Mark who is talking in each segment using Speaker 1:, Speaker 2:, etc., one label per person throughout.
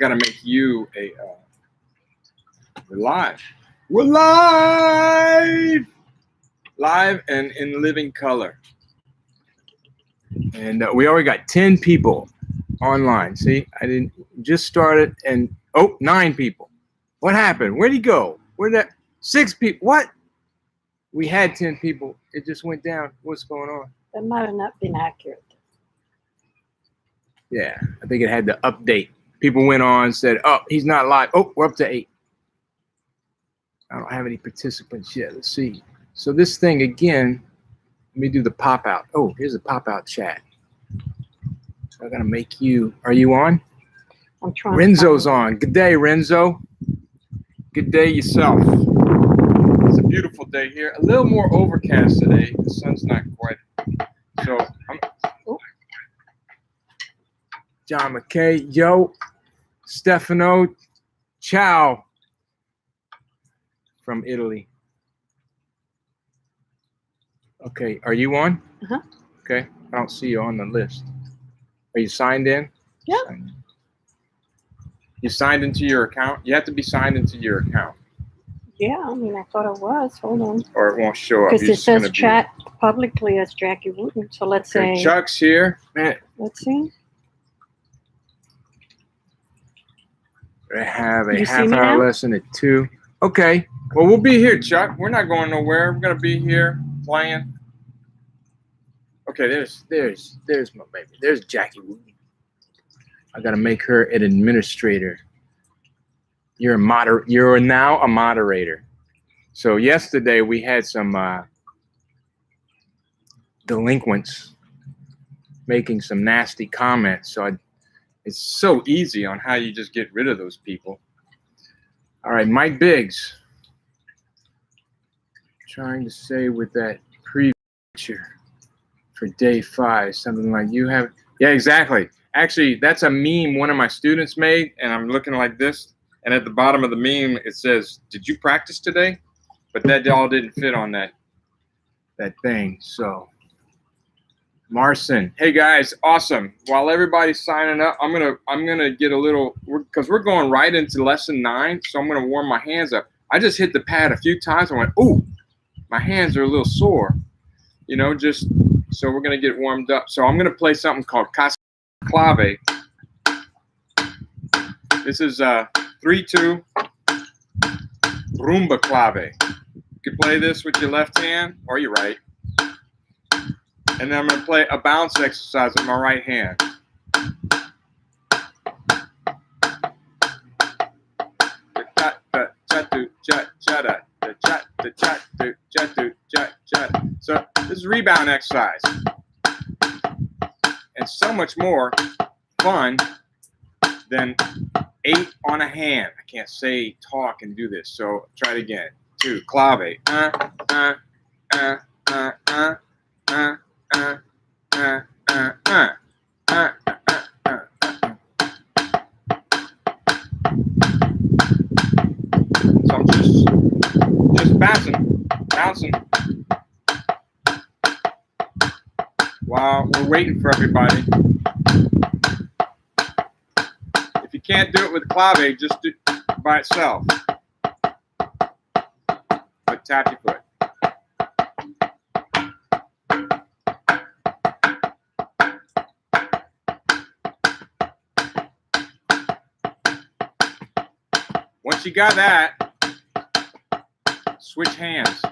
Speaker 1: gotta make you a. We're live. We're live. Live and in living color. And we already got 10 people online. See, I didn't just started and 9 people. What happened? Where'd he go? Where'd that 6 people? What? We had 10 people. It just went down. What's going on?
Speaker 2: That might have not been accurate.
Speaker 1: Yeah, I think it had to update. People went on and said, oh, he's not live. Oh, we're up to 8. I don't have any participants yet. Let's see. So this thing again, let me do the pop out. Oh, here's a pop out chat. So I gotta make you, are you on?
Speaker 2: I'm trying.
Speaker 1: Renzo's on. Good day, Renzo. Good day yourself. It's a beautiful day here. A little more overcast today. The sun's not quite. So I'm John McKay. Yo, Stefano. Ciao. From Italy. Okay, are you on?
Speaker 2: Uh-huh.
Speaker 1: Okay, I don't see you on the list. Are you signed in?
Speaker 2: Yeah.
Speaker 1: You signed into your account? You have to be signed into your account.
Speaker 2: Yeah, I mean, I thought it was. Hold on.
Speaker 1: Or it won't show up.
Speaker 2: Because it says chat publicly as Jackie Wooten. So let's say.
Speaker 1: Chuck's here. Man.
Speaker 2: Let's see.
Speaker 1: I have a half-hour lesson at 2. Okay. Well, we'll be here, Chuck. We're not going nowhere. We're gonna be here playing. Okay, there's my baby. There's Jackie Wooten. I gotta make her an administrator. You're now a moderator. So yesterday we had some delinquents making some nasty comments. So it's so easy on how you just get rid of those people. All right, Mike Biggs. Trying to say with that picture for day 5, something like you have. Yeah, exactly. Actually, that's a meme one of my students made, and I'm looking like this. And at the bottom of the meme, it says, "Did you practice today?" But that all didn't fit on that thing. So, Marcin, hey guys, awesome. While everybody's signing up, I'm gonna get a little, because we're going right into lesson 9. So I'm gonna warm my hands up. I just hit the pad a few times. I went, ooh, my hands are a little sore. You know, just so we're gonna get warmed up. So I'm gonna play something called Casa Clave. This is 3/2 rumba clave. You can play this with your left hand or your right. And then I'm going to play a bounce exercise with my right hand. So this is rebound exercise. And so much more fun than 8 on a hand. I can't say, talk, and do this. So try it again. 2, clave. So I'm just bouncing while we're waiting for everybody. If you can't do it with clave, just do it by itself. But tap your foot. Once you got that, switch hands.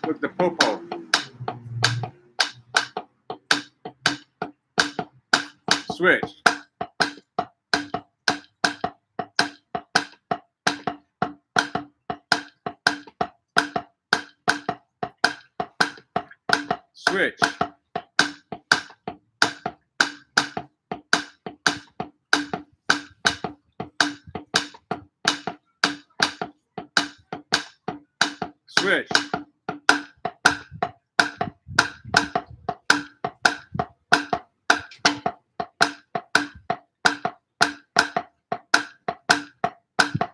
Speaker 1: Look, the popo. Switch. Switch. Switch.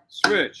Speaker 1: Switch.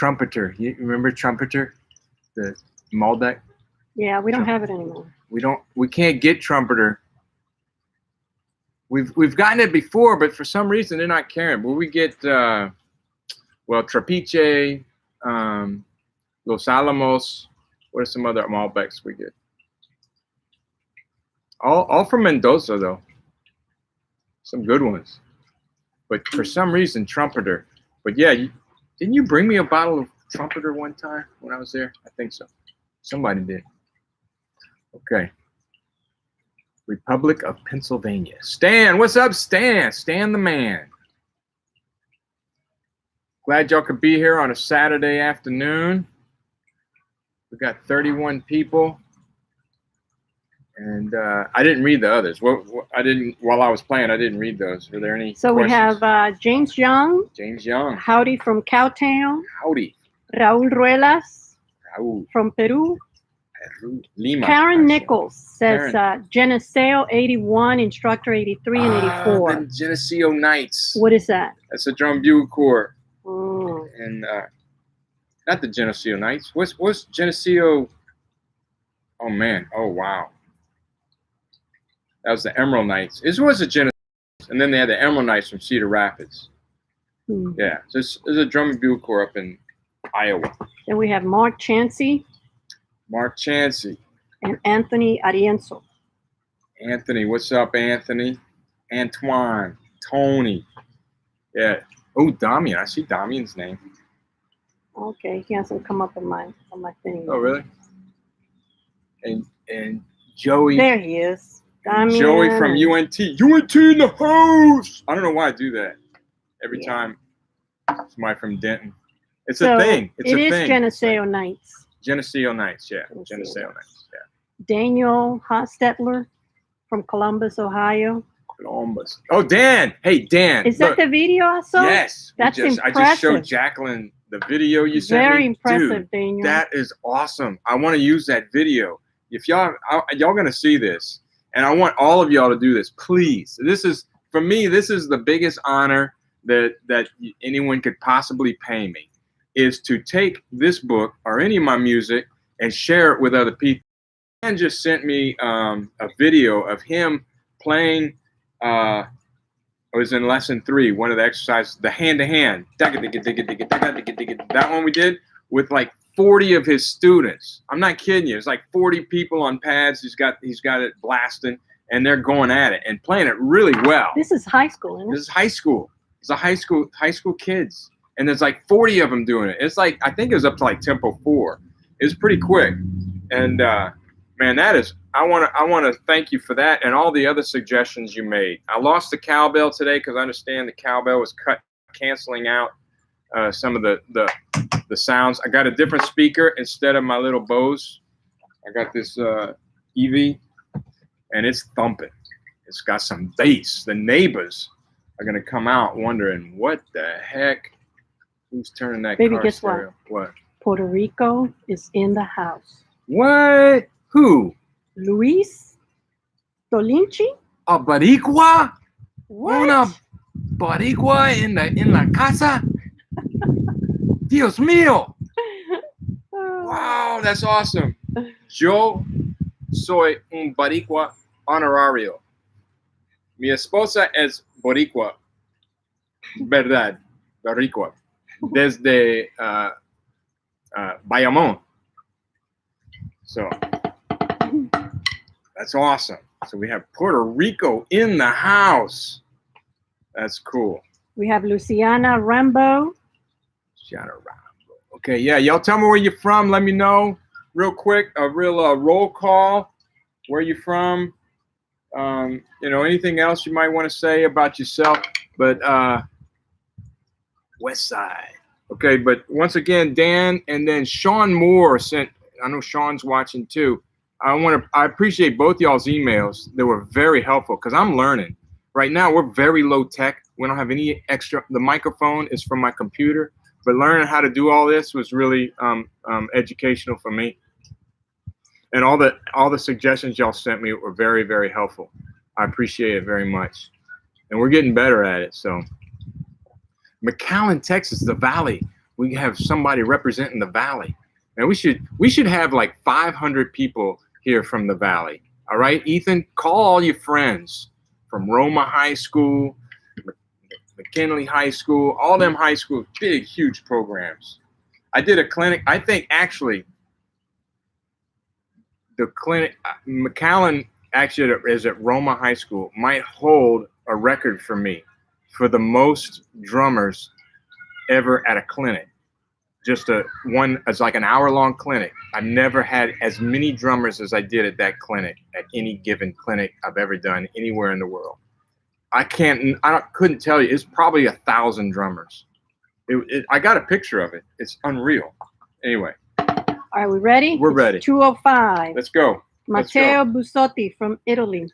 Speaker 1: Trumpeter. You remember Trumpeter? The Malbec?
Speaker 2: Yeah, we don't have it anymore.
Speaker 1: We can't get Trumpeter. We've gotten it before, but for some reason they're not carrying. But we get Trapiche, Los Alamos. What are some other Malbecs we get? All from Mendoza though. Some good ones. But for some reason, Trumpeter. But yeah, didn't you bring me a bottle of Trumpeter one time when I was there? I think so. Somebody did. Okay. Republic of Pennsylvania. Stan, what's up, Stan? Stan the man. Glad y'all could be here on a Saturday afternoon. We got 31 people. And I didn't read the others. I didn't while I was playing. I didn't read those. Were there any?
Speaker 2: So
Speaker 1: questions?
Speaker 2: we have James Young.
Speaker 1: James Young.
Speaker 2: Howdy from Cowtown.
Speaker 1: Howdy.
Speaker 2: Raul Ruelas
Speaker 1: Raul.
Speaker 2: from Peru.
Speaker 1: Lima.
Speaker 2: Karen Nichols says Geneseo 81, Instructor 83 and 84.
Speaker 1: The Geneseo Knights.
Speaker 2: What is that?
Speaker 1: That's a drum bugle corps.
Speaker 2: Mm.
Speaker 1: And not the Geneseo Knights. What's Geneseo? Oh man. Oh wow. That was the Emerald Knights. This was a Geneseo, and then they had the Emerald Knights from Cedar Rapids.
Speaker 2: Hmm.
Speaker 1: Yeah, there's a drum and bugle corps up in Iowa.
Speaker 2: Then we have Mark Chansey.
Speaker 1: Mark Chansey.
Speaker 2: And Anthony Arienzo.
Speaker 1: Anthony, what's up, Anthony? Antoine, Tony. Yeah. Oh, Damian. I see Damian's name.
Speaker 2: Okay, he hasn't come up on my thing.
Speaker 1: Oh, really? And Joey.
Speaker 2: There he is. Damian.
Speaker 1: Joey from UNT. UNT in the house. I don't know why I do that every time somebody from Denton. It's a thing. It's a thing.
Speaker 2: It is Geneseo Knights.
Speaker 1: Geneseo Knights, yeah. Geneseo Knights, yeah.
Speaker 2: Daniel Hostetler from Columbus, Ohio.
Speaker 1: Columbus. Oh, Dan. Hey, Dan.
Speaker 2: Is that the video I saw?
Speaker 1: Yes.
Speaker 2: That's impressive.
Speaker 1: I just showed Jacqueline the video you sent me.
Speaker 2: Very impressive,
Speaker 1: Dude,
Speaker 2: Daniel.
Speaker 1: that is awesome. I want to use that video. If y'all going to see this, and I want all of y'all to do this, please. This is, for me, this is the biggest honor that anyone could possibly pay me, is to take this book or any of my music and share it with other people. And just sent me a video of him playing, it was in lesson 3, one of the exercises, the hand-to-hand. That one we did with like 40 of his students. I'm not kidding you. It's like 40 people on pads. He's got it blasting, and they're going at it and playing it really well.
Speaker 2: This is high school, isn't it?
Speaker 1: This is high school. It's a high school kids, and there's like 40 of them doing it. It's like, I think it was up to like tempo 4. It's pretty quick, and man, that is. I want to thank you for that and all the other suggestions you made. I lost the cowbell today because I understand the cowbell was canceling out some of the sounds. I got a different speaker instead of my little Bose. I got this EV, and it's thumping. It's got some bass. The neighbors are gonna come out wondering what the heck. Who's turning that?
Speaker 2: Baby,
Speaker 1: car
Speaker 2: guess
Speaker 1: stereo? What?
Speaker 2: Puerto Rico is in the house.
Speaker 1: What? Who?
Speaker 2: Luis Tolinchi?
Speaker 1: A Boricua?
Speaker 2: What?
Speaker 1: Una Boricua in la casa? Dios mío! Wow, that's awesome. Yo soy un Boricua honorario. Mi esposa es Boricua. Verdad, Boricua. Desde Bayamón. So that's awesome. So we have Puerto Rico in the house. That's cool.
Speaker 2: We have Luciana Rambo.
Speaker 1: Okay, yeah, y'all tell me where you're from. Let me know real quick. A real roll call. Where you from? Anything else you might want to say about yourself. But West Side. Okay, but once again, Dan and then Sean Moore sent. I know Sean's watching too. I appreciate both y'all's emails. They were very helpful because I'm learning. Right now, we're very low tech. We don't have any extra. The microphone is from my computer, but learning how to do all this was really educational for me. And all the suggestions y'all sent me were very, very helpful. I appreciate it very much. And we're getting better at it. So McAllen, Texas, the Valley. we have somebody representing the Valley. And we should have like 500 people here from the Valley. All right, Ethan, call all your friends from Roma High School, McKinley High School, all them high schools, big, huge programs. I did a clinic. I think actually the clinic, McAllen actually is at Roma High School, might hold a record for me for the most drummers ever at a clinic. Just it's like an hour-long clinic. I've never had as many drummers as I did at that clinic, at any given clinic I've ever done anywhere in the world. I couldn't tell you. It's probably 1,000 drummers. I got a picture of it. It's unreal. Anyway.
Speaker 2: Are we ready?
Speaker 1: We're ready.
Speaker 2: 205.
Speaker 1: Let's go.
Speaker 2: Matteo Busotti from Italy.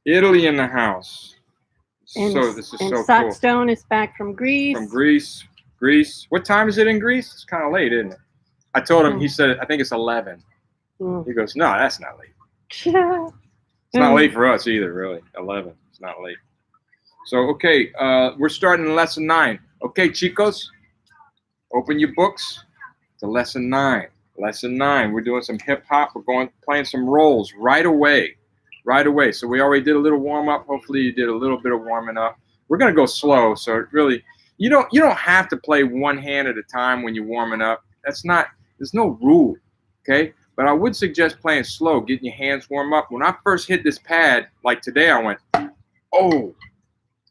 Speaker 1: Italy in the house.
Speaker 2: And,
Speaker 1: this is so
Speaker 2: Sock
Speaker 1: cool.
Speaker 2: Stone is back from Greece.
Speaker 1: From Greece. What time is it in Greece? It's kind of late, isn't it? I told him, he said, I think it's 11. He goes, no, that's not late. It's not late for us either, really. 11. It's not late. So, okay, we're starting lesson 9. Okay, chicos, open your books to lesson 9. Lesson 9, we're doing some hip hop. We're playing some rolls right away. So we already did a little warm up. Hopefully you did a little bit of warming up. We're going to go slow, so it really, you don't have to play one hand at a time when you're warming up. There's no rule, okay? But I would suggest playing slow, getting your hands warm up. When I first hit this pad, like today, I went, oh,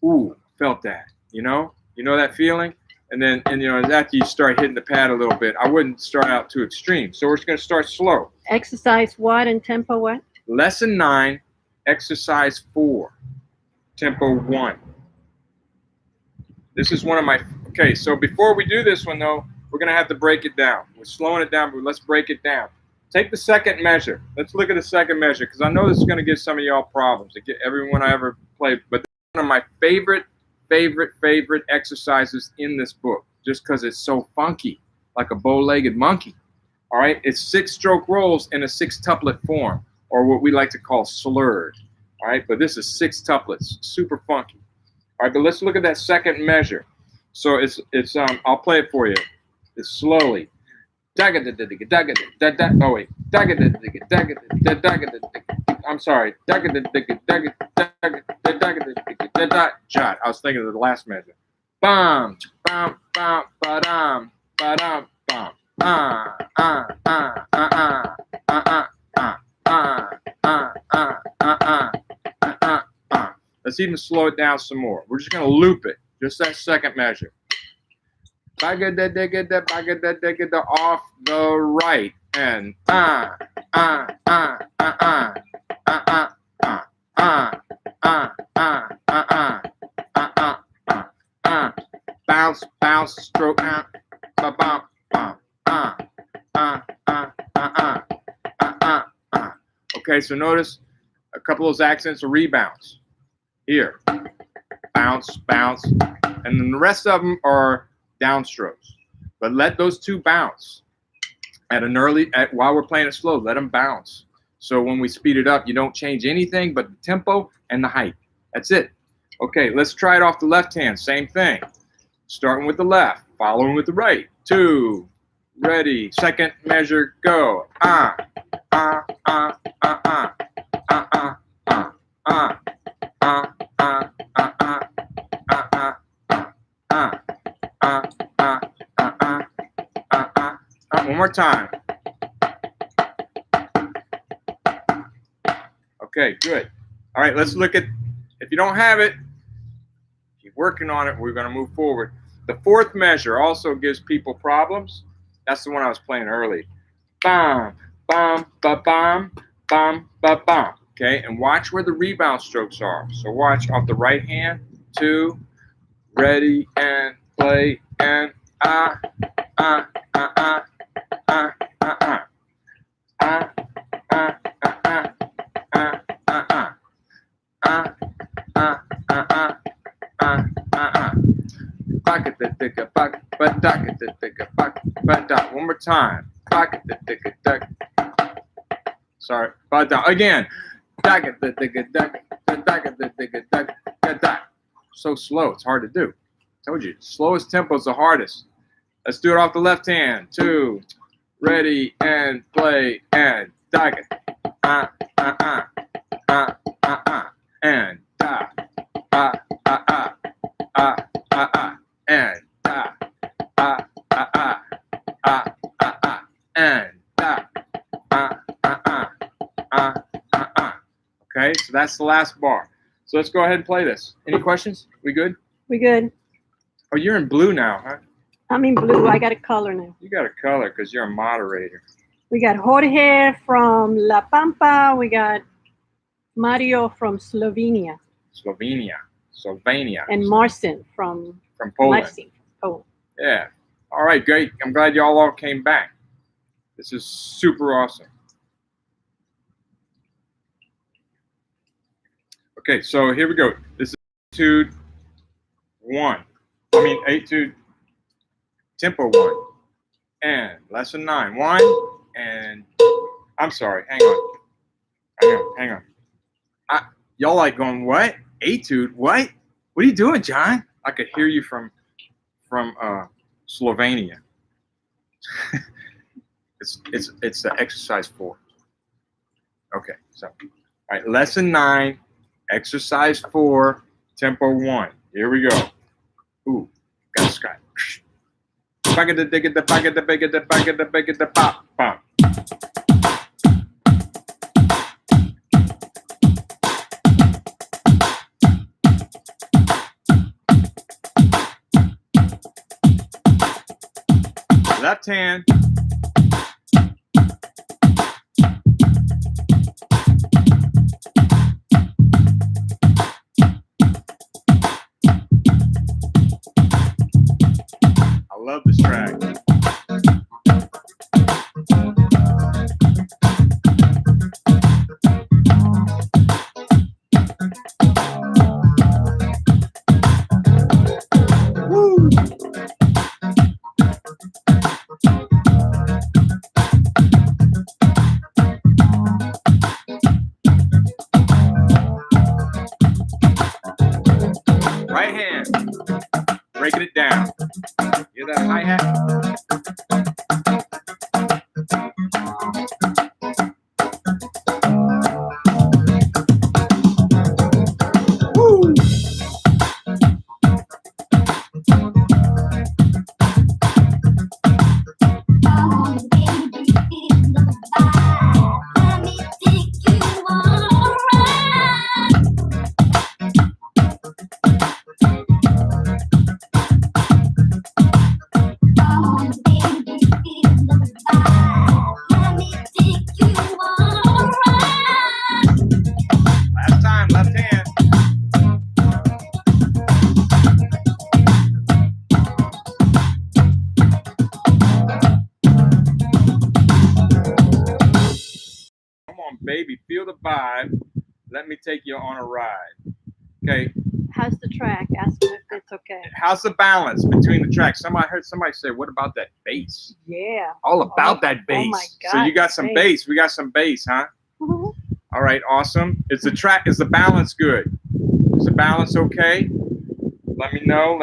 Speaker 1: ooh, felt that, you know that feeling? And then, after you start hitting the pad a little bit, I wouldn't start out too extreme. So we're just going to start slow.
Speaker 2: Exercise what and tempo what?
Speaker 1: Lesson 9, exercise 4, tempo 1. This is one of my, okay, so before we do this one, though, we're going to have to break it down. We're slowing it down, but let's break it down. Take the second measure. Let's look at the second measure, because I know this is going to give some of y'all problems. To get everyone I ever played, but this is one of my favorite exercises in this book, just because it's so funky, like a bow-legged monkey. All right, it's 6-stroke rolls in a 6-tuplet form, or what we like to call slurred. All right, but this is 6 tuplets, super funky. All right, but let's look at that second measure. So it's I'll play it for you. It's slowly. Oh wait. I'm sorry. Jot. I was thinking of the last measure. Bam, bam, bam, ba-dam, ba-dam, bam. Let's even slow it down some more. We're just gonna loop it. Just that second measure. Off the right and bounce, stroke out, Okay, so notice a couple of those accents are rebounds. Here, bounce, and then the rest of them are downstrokes. But let those two bounce while we're playing it slow. Let them bounce. So when we speed it up, you don't change anything but the tempo and the height. That's it. Okay, let's try it off the left hand. Same thing. Starting with the left, following with the right. 2, ready. Second measure, go. One more time. Okay, good. All right, let's look at, if you don't have it, keep working on it. We're going to move forward. The fourth measure also gives people problems. That's the one I was playing early. Bam, bam, ba bam, bam, ba bam. Okay, and watch where the rebound strokes are. So watch off the right hand. 2, ready, and play, and One more time. Sorry. Again. So slow. It's hard to do. I told you, slowest tempo is the hardest. Let's do it off the left hand. 2, ready, and play, and tag it. And and okay, so that's the last bar. So let's go ahead and play this. Any questions? We good?
Speaker 2: We good.
Speaker 1: Oh, you're in blue now, huh?
Speaker 2: I'm in blue. I got a color now.
Speaker 1: You got a color because you're a moderator.
Speaker 2: We got Jorge from La Pampa. We got Mario from Slovenia.
Speaker 1: Slovenia.
Speaker 2: And Marcin from
Speaker 1: Poland.
Speaker 2: Marcin. Oh.
Speaker 1: Yeah. All right, great. I'm glad y'all all came back. This is super awesome. Okay, so here we go. This is etude 1. I mean, etude tempo 1. And lesson 9. 1 and I'm sorry. Hang on. Y'all like going, what? Etude? What? What are you doing, John? I could hear you from Slovenia. it's the exercise 4. Okay, so all right, lesson 9, exercise 4, tempo 1. Here we go. Ooh, got Scott. Back at the dig at the back at the big at the back at the big at the pop pop. Left hand. I love this track. Woo! Right hand, breaking it down. Hear that hi-hat? Woo! Last time, left hand. Come on, baby, feel the vibe. Let me take you on a ride. Okay.
Speaker 2: How's the track? Ask him if it's okay.
Speaker 1: How's the balance between the tracks? I heard somebody say, what about that bass?
Speaker 2: Yeah.
Speaker 1: All about that bass.
Speaker 2: Oh my God.
Speaker 1: So you got some bass. We got some bass, huh?
Speaker 2: Mhm.
Speaker 1: All right, awesome. Is the balance good? Is the balance okay? Let me know.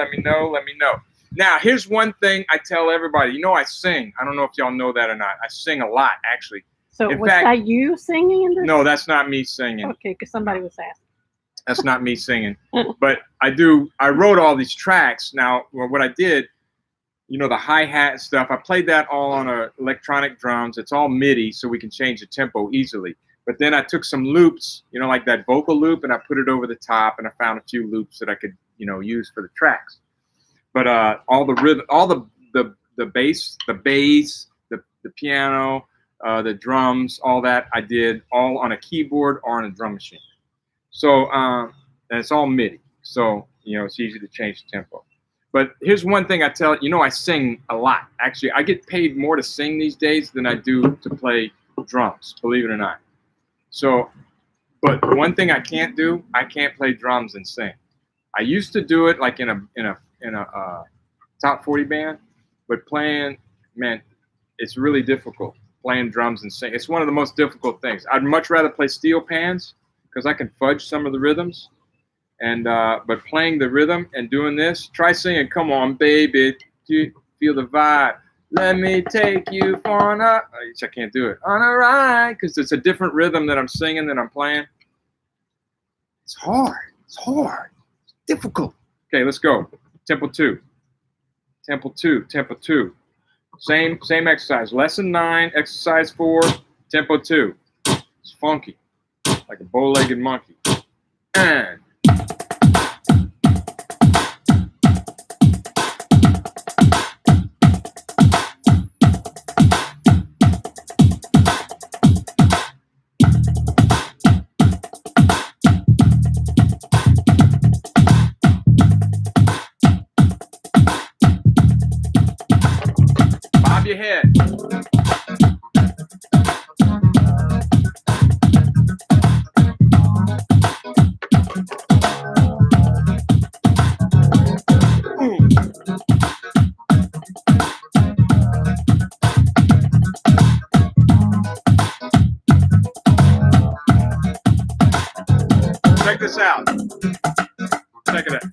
Speaker 1: Now, here's one thing I tell everybody. You know I sing. I don't know if y'all know that or not. I sing a lot, actually.
Speaker 2: So
Speaker 1: In
Speaker 2: was
Speaker 1: fact-
Speaker 2: that you singing in this?
Speaker 1: No, that's not me singing.
Speaker 2: Okay, because somebody was asking.
Speaker 1: That's not me singing. But I wrote all these tracks. Now, what I did, you know, the hi-hat stuff, I played that all on electronic drums. It's all MIDI, so we can change the tempo easily. But then I took some loops, you know, like that vocal loop, and I put it over the top, and I found a few loops that I could, you know, use for the tracks. But all the rhythm, all the bass, the piano, the drums, all that I did all on a keyboard or on a drum machine. So and it's all MIDI, so you know it's easy to change the tempo. But here's one thing I tell you know I sing a lot. Actually, I get paid more to sing these days than I do to play drums. Believe it or not. So, but one thing I can't do, I can't play drums and sing. I used to do it like in a top 40 band, but playing, man, it's really difficult playing drums and sing. It's one of the most difficult things. I'd much rather play steel pans because I can fudge some of the rhythms. And but playing the rhythm and doing this, try singing "Come On, Baby," feel feel the vibe. Let me take you on a, I can't do it, on a ride, because it's a different rhythm that I'm singing, that I'm playing. It's hard. It's hard. It's difficult. Okay, let's go. Tempo 2. Tempo 2. Tempo 2. Same exercise. Lesson 9, exercise 4, tempo 2. It's funky, like a bow-legged monkey. And bob your head. Check this out. Check it out.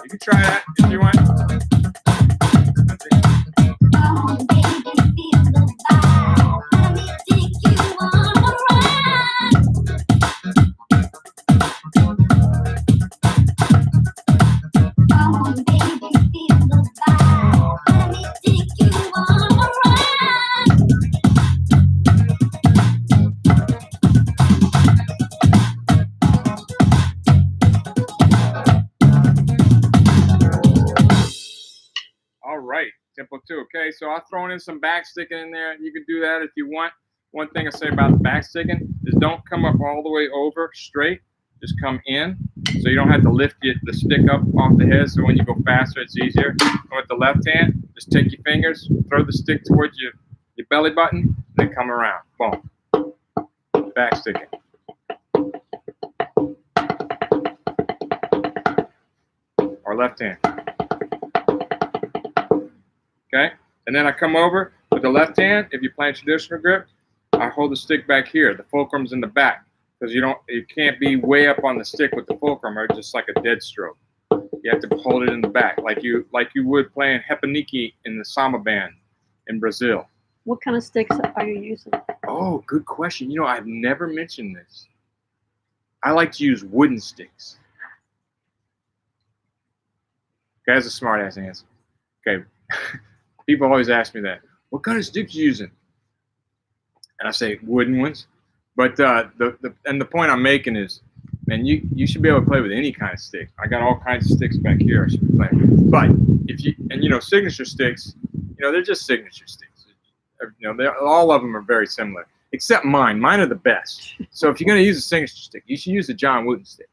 Speaker 1: You can try that if you want. All right, tempo 2. Okay, so I've thrown in some backsticking in there. You can do that if you want. One thing I say about the backsticking is don't come up all the way over straight. Just come in, so you don't have to lift the stick up off the head. So when you go faster, it's easier. And with the left hand, just take your fingers, throw the stick towards your belly button, then come around. Boom. Backsticking. Or left hand. Okay, and then I come over with the left hand. If you're playing traditional grip, I hold the stick back here. The fulcrum's in the back, because you can't be way up on the stick with the fulcrum, or just like a dead stroke. You have to hold it in the back, like you would playing Repaniki in the samba band in Brazil.
Speaker 2: What kind of sticks are you using?
Speaker 1: Oh, good question. You know, I've never mentioned this. I like to use wooden sticks. Okay, that's a smart ass answer. Okay. People always ask me that. What kind of sticks are you using? And I say wooden ones. But the point I'm making is, man, you should be able to play with any kind of stick. I got all kinds of sticks back here I should be playing with. But signature sticks, they're just signature sticks. All of them are very similar, except mine. Mine are the best. So if you're going to use a signature stick, you should use a John Wooten stick.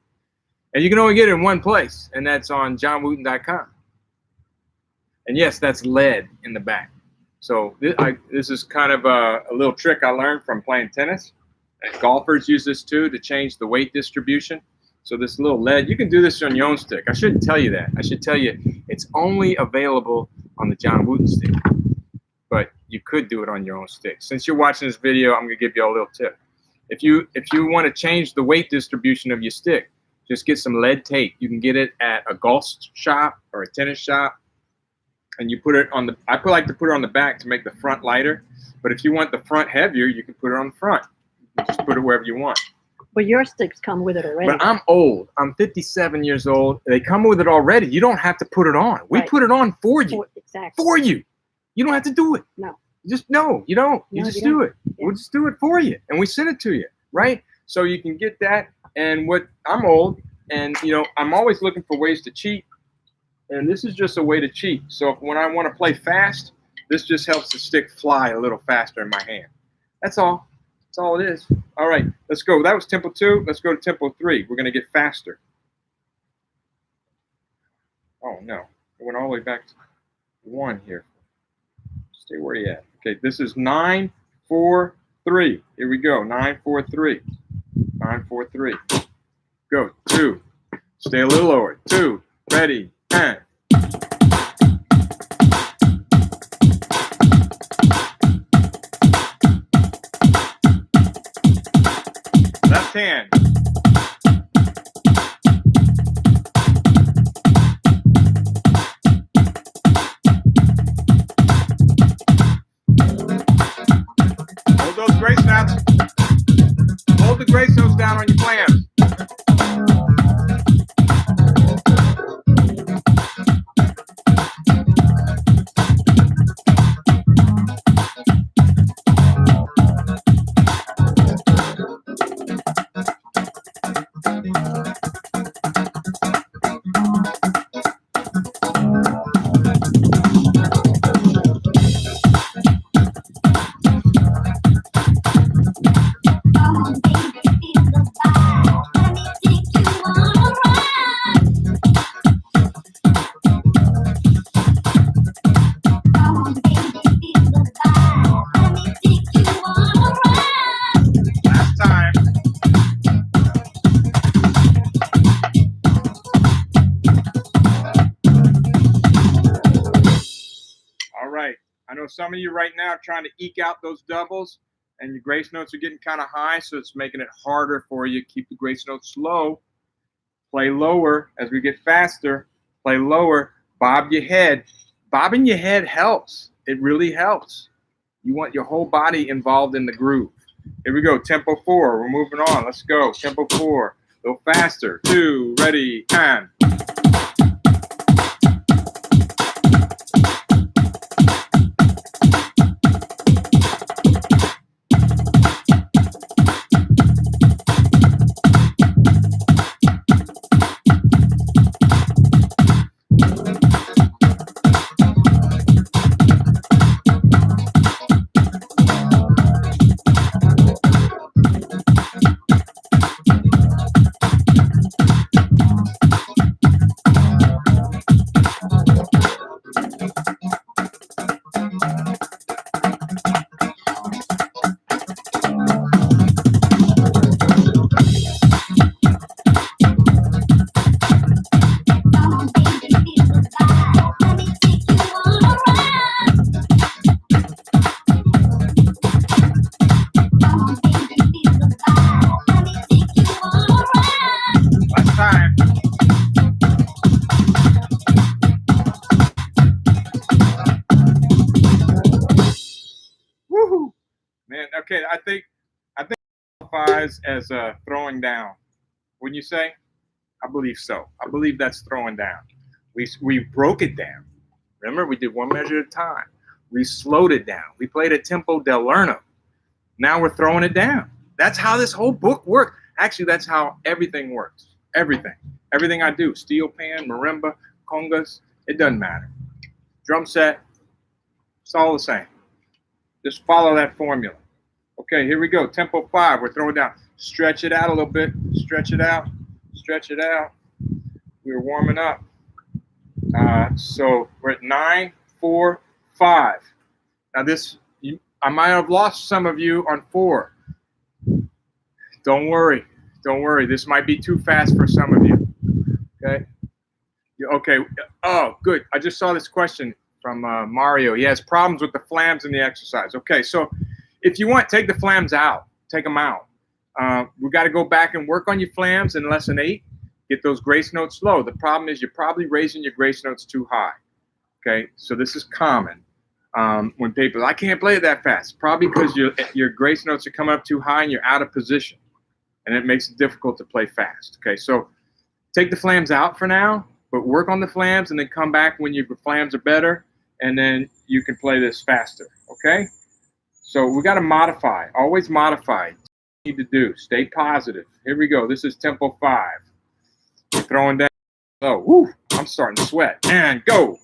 Speaker 1: And you can only get it in one place, and that's on johnwooten.com. And yes, that's lead in the back. So this is kind of a little trick I learned from playing tennis. And golfers use this too to change the weight distribution. So this little lead, you can do this on your own stick. I shouldn't tell you that. I should tell you it's only available on the John Wooten stick. But you could do it on your own stick. Since you're watching this video, I'm going to give you a little tip. If you want to change the weight distribution of your stick, just get some lead tape. You can get it at a golf shop or a tennis shop. And you put it on the, I like to put it on the back to make the front lighter. But if you want the front heavier, you can put it on the front. You can just put it wherever you want.
Speaker 2: But your sticks come with it already.
Speaker 1: But I'm old. I'm 57 years old. They come with it already. You don't have to put it on. We put it on for you.
Speaker 2: Exactly.
Speaker 1: For you. You don't have to do it.
Speaker 2: No.
Speaker 1: You don't. You just do it. Yeah. We'll just do it for you. And we send it to you. Right? So you can get that. And I'm old. And, I'm always looking for ways to cheat. And this is just a way to cheat. So when I want to play fast, this just helps the stick fly a little faster in my hand. That's all. That's all it is. All right, let's go. That was tempo 2. Let's go to tempo 3. We're going to get faster. Oh, no. I went all the way back to 1 here. Stay where you at. Okay, this is 9, 4, 3. Here we go. 9, 4, 3. 9, 4, 3. Go. 2. Stay a little lower. 2. Ready. And. left hand. Hold those grace notes. Hold the grace notes down on your flams. I know some of you right now are trying to eke out those doubles, and your grace notes are getting kind of high, so it's making it harder for you. Keep the grace notes low. Play lower as we get faster. Play lower. Bob your head. Bobbing your head helps. It really helps. You want your whole body involved in the groove. Here we go. Tempo 4. We're moving on. Let's go. Tempo 4. A little faster. 2, ready, and. Man, okay, I think it qualifies as throwing down. Wouldn't you say? I believe so. I believe that's throwing down. We broke it down. Remember, we did one measure at a time. We slowed it down. We played a tempo del lerno. Now we're throwing it down. That's how this whole book works. Actually, that's how everything works. Everything. Everything I do. Steel pan, marimba, congas, it doesn't matter. Drum set, it's all the same. Just follow that formula. Okay, here we go. Tempo 5. We're throwing down. Stretch it out a little bit. Stretch it out. Stretch it out. We're warming up. So we're at 9, 4, 5. Now this, I might have lost some of you on 4. Don't worry. Don't worry. This might be too fast for some of you. Okay. Okay. Oh, good. I just saw this question from Mario. He has problems with the flams in the exercise. Okay, so if you want, take the flams out. Take them out. We got to go back and work on your flams in lesson 8. Get those grace notes low. The problem is you're probably raising your grace notes too high. Okay, so this is common when people, I can't play it that fast. Probably because your grace notes are coming up too high and you're out of position, and it makes it difficult to play fast. Okay, so take the flams out for now, but work on the flams and then come back when your flams are better, and then you can play this faster. Okay, so we got to modify. Always modify. Need to do. Stay positive. Here we go. This is tempo 5. We're throwing down. Oh, woo! I'm starting to sweat. And go.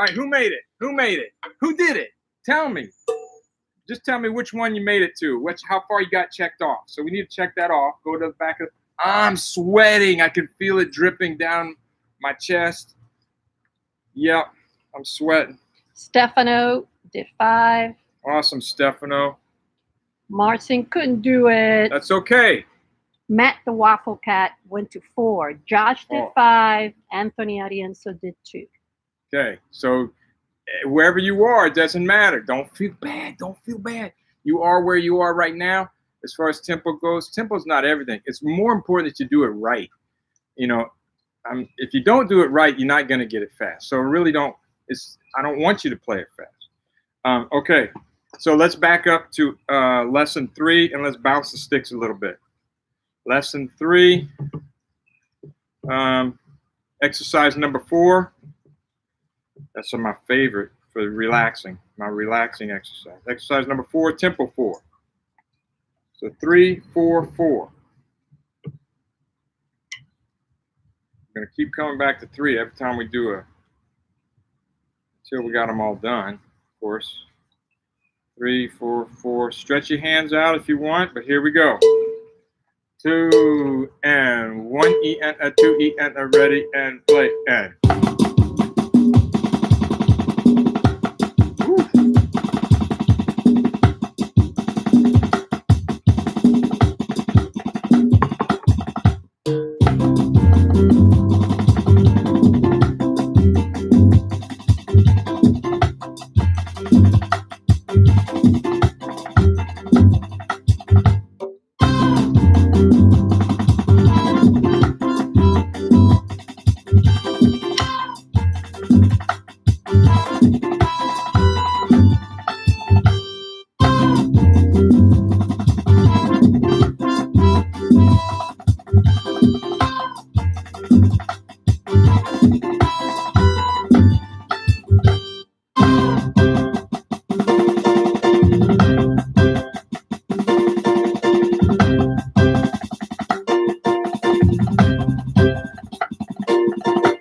Speaker 1: All right, who made it? Who made it? Who did it? Tell me. Just tell me which one you made it to. How far you got checked off. So we need to check that off. Go to the back of. I'm sweating. I can feel it dripping down my chest. Yep, I'm sweating.
Speaker 2: Stefano did 5.
Speaker 1: Awesome, Stefano.
Speaker 2: Marcin couldn't do it.
Speaker 1: That's okay.
Speaker 2: Matt the Waffle Cat went to 4. Josh did 5. Anthony Arienzo did 2.
Speaker 1: Okay, so wherever you are, it doesn't matter. Don't feel bad. Don't feel bad. You are where you are right now. As far as tempo goes, tempo's not everything. It's more important that you do it right. You know, if you don't do it right, you're not going to get it fast. So really don't. I don't want you to play it fast. Okay, so let's back up to lesson 3 and let's bounce the sticks a little bit. Lesson 3, exercise number 4. That's my favorite for relaxing, my relaxing exercise. Exercise number 4, tempo 4. So 3, 4, 4. I'm going to keep coming back to 3 every time we do until we got them all done, of course. 3, 4, 4. Stretch your hands out if you want, but here we go. 2 and 1 E and a 2 E and a ready and play and.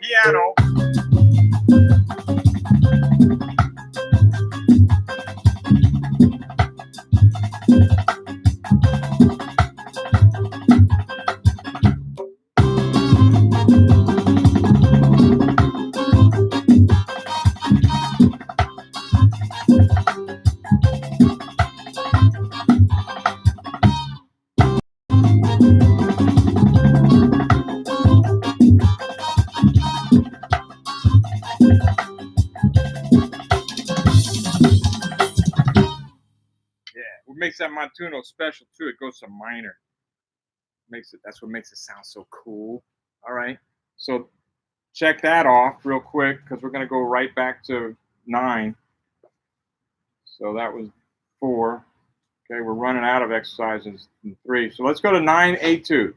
Speaker 1: Piano. What makes that montuno special too? It goes to minor. That's what makes it sound so cool. All right. So check that off real quick because we're going to go right back to 9. So that was 4. Okay, we're running out of exercises in 3. So let's go to 9 A2.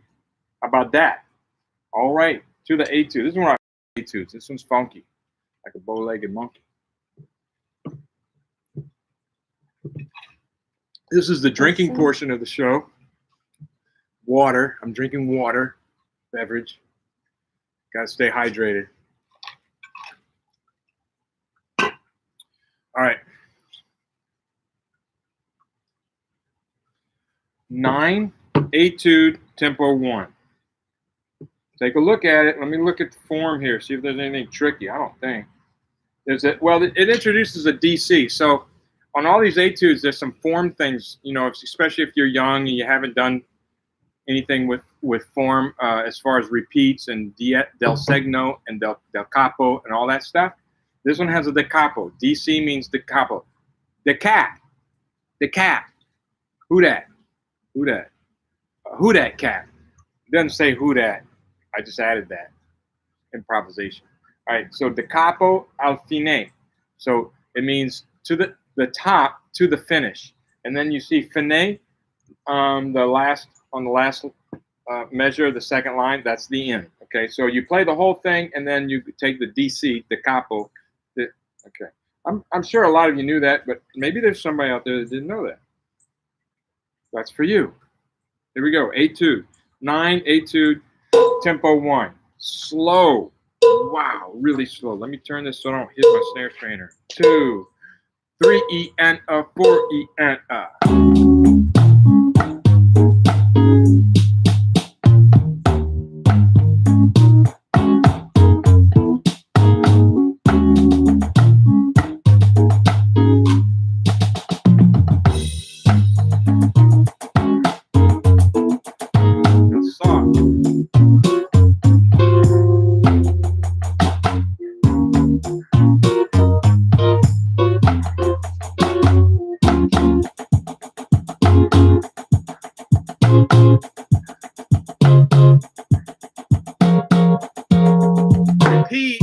Speaker 1: How about that? All right, to the A2. This is one of my A2s. This one's funky, like a bow-legged monkey. This is the drinking portion of the show. Water. I'm drinking water, beverage. Got to stay hydrated. All right. 9, etude, tempo 1. Take a look at it. Let me look at the form here, see if there's anything tricky. I don't think. Well, it introduces a DC. So on all these etudes, there's some form things, you know, especially if you're young and you haven't done anything with form as far as repeats and del segno and del capo and all that stuff. This one has a da capo. DC means da capo. Da cap. Da cap. Who that? Who that? Who that cap? It doesn't say who that. I just added that. Improvisation. All right, so da capo al fine. So it means to the top, to the finish. And then you see fine on the last measure, the second line, that's the end. Okay, so you play the whole thing and then you take the DC, the capo. Okay, I'm sure a lot of you knew that, but maybe there's somebody out there that didn't know that. That's for you. Here we go, etude. 9, etude, tempo 1. Slow. Wow, really slow. Let me turn this so I don't hit my snare trainer. 2, 3 E and a 4 E and a. That's soft. Repeat.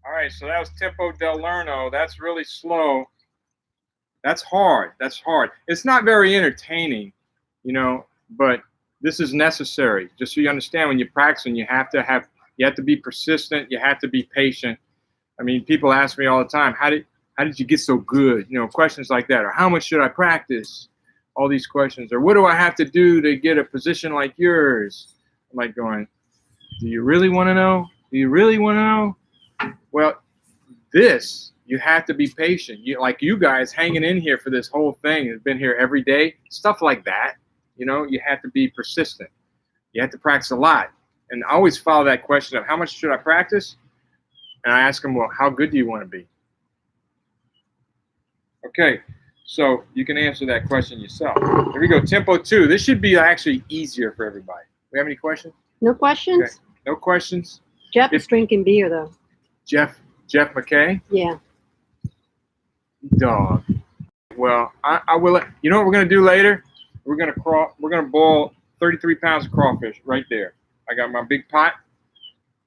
Speaker 1: All right, so that was Tempo del Lerno. That's really slow. That's hard. That's hard. It's not very entertaining, you know, but this is necessary. Just so you understand, when you're practicing, you have to be persistent. You have to be patient. I mean, people ask me all the time, how did you get so good? You know, questions like that, or how much should I practice? All these questions, or what do I have to do to get a position like yours? I'm like going, do you really want to know? Do you really want to know? Well, you have to be patient. Like you guys hanging in here for this whole thing, has been here every day, stuff like that. You know, you have to be persistent. You have to practice a lot. And I always follow that question of how much should I practice? And I ask them, well, how good do you want to be? Okay, so you can answer that question yourself. Here we go, Tempo 2. This should be actually easier for everybody. We have any questions?
Speaker 2: No questions?
Speaker 1: Okay. No questions?
Speaker 2: Jeff is drinking beer, though.
Speaker 1: Jeff McKay?
Speaker 2: Yeah.
Speaker 1: Dog. Well, I will. You know what we're gonna do later? We're gonna boil 33 pounds of crawfish right there. I got my big pot.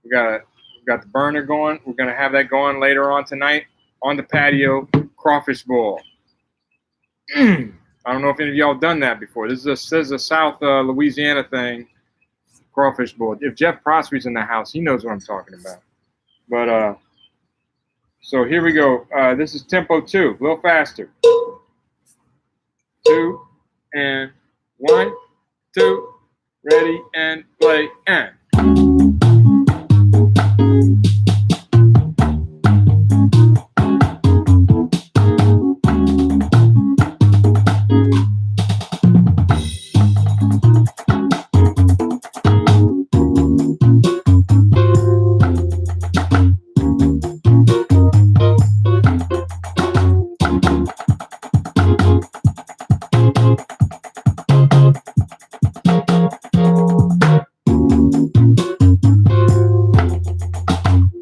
Speaker 1: We got the burner going. We're gonna have that going later on tonight on the patio. Crawfish boil. I don't know if any of y'all done that before. This is a South Louisiana thing. Crawfish boil. If Jeff Prospery's in the house, he knows what I'm talking about. But so here we go. This is Tempo 2, a little faster. 2 and 1, 2, ready and play and.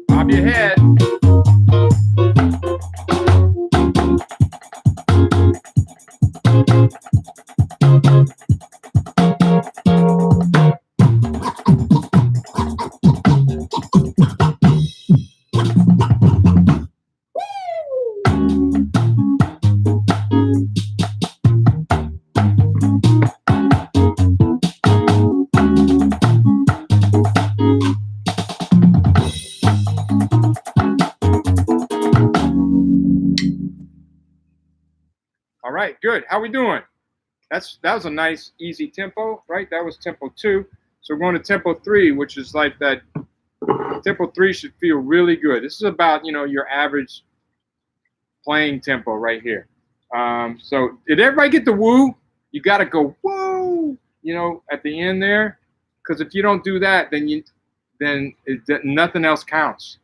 Speaker 1: Bob your head. All right, good. How we doing? That was a nice, easy tempo, right? That was Tempo 2. So we're going to Tempo 3, which is like that. Tempo 3 should feel really good. This is about, you know, your average playing tempo right here. So did everybody get the woo? You got to go woo, you know, at the end there, because if you don't do that, then nothing else counts.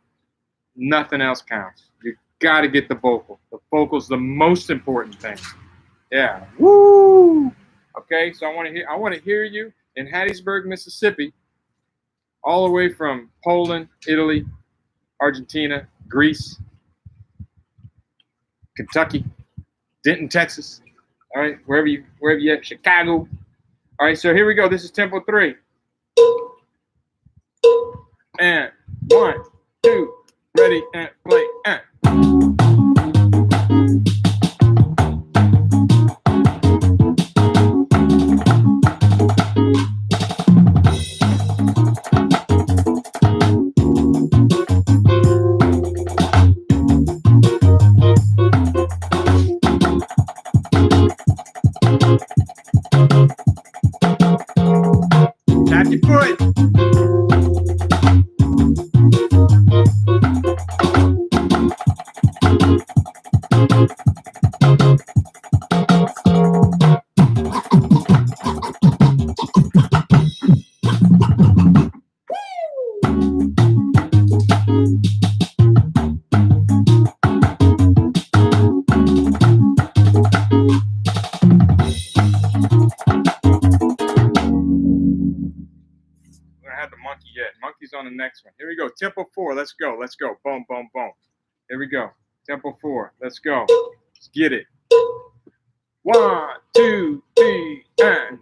Speaker 1: Nothing else counts. You got to get the vocal. The vocal's the most important thing. Yeah. Woo. Okay. So I want to hear you. in Hattiesburg, Mississippi, all the way from Poland, Italy, Argentina, Greece, Kentucky, Denton, Texas. All right, wherever you at, Chicago. All right, so here we go. This is tempo 3. And 1, 2, ready and play. And. Tap your foot. The monkey yet. Monkey's on the next one. Here we go. Tempo 4. Let's go. Let's go. Boom, boom, boom. Here we go. Tempo 4. Let's go. Let's get it. 1, 2, 3, and.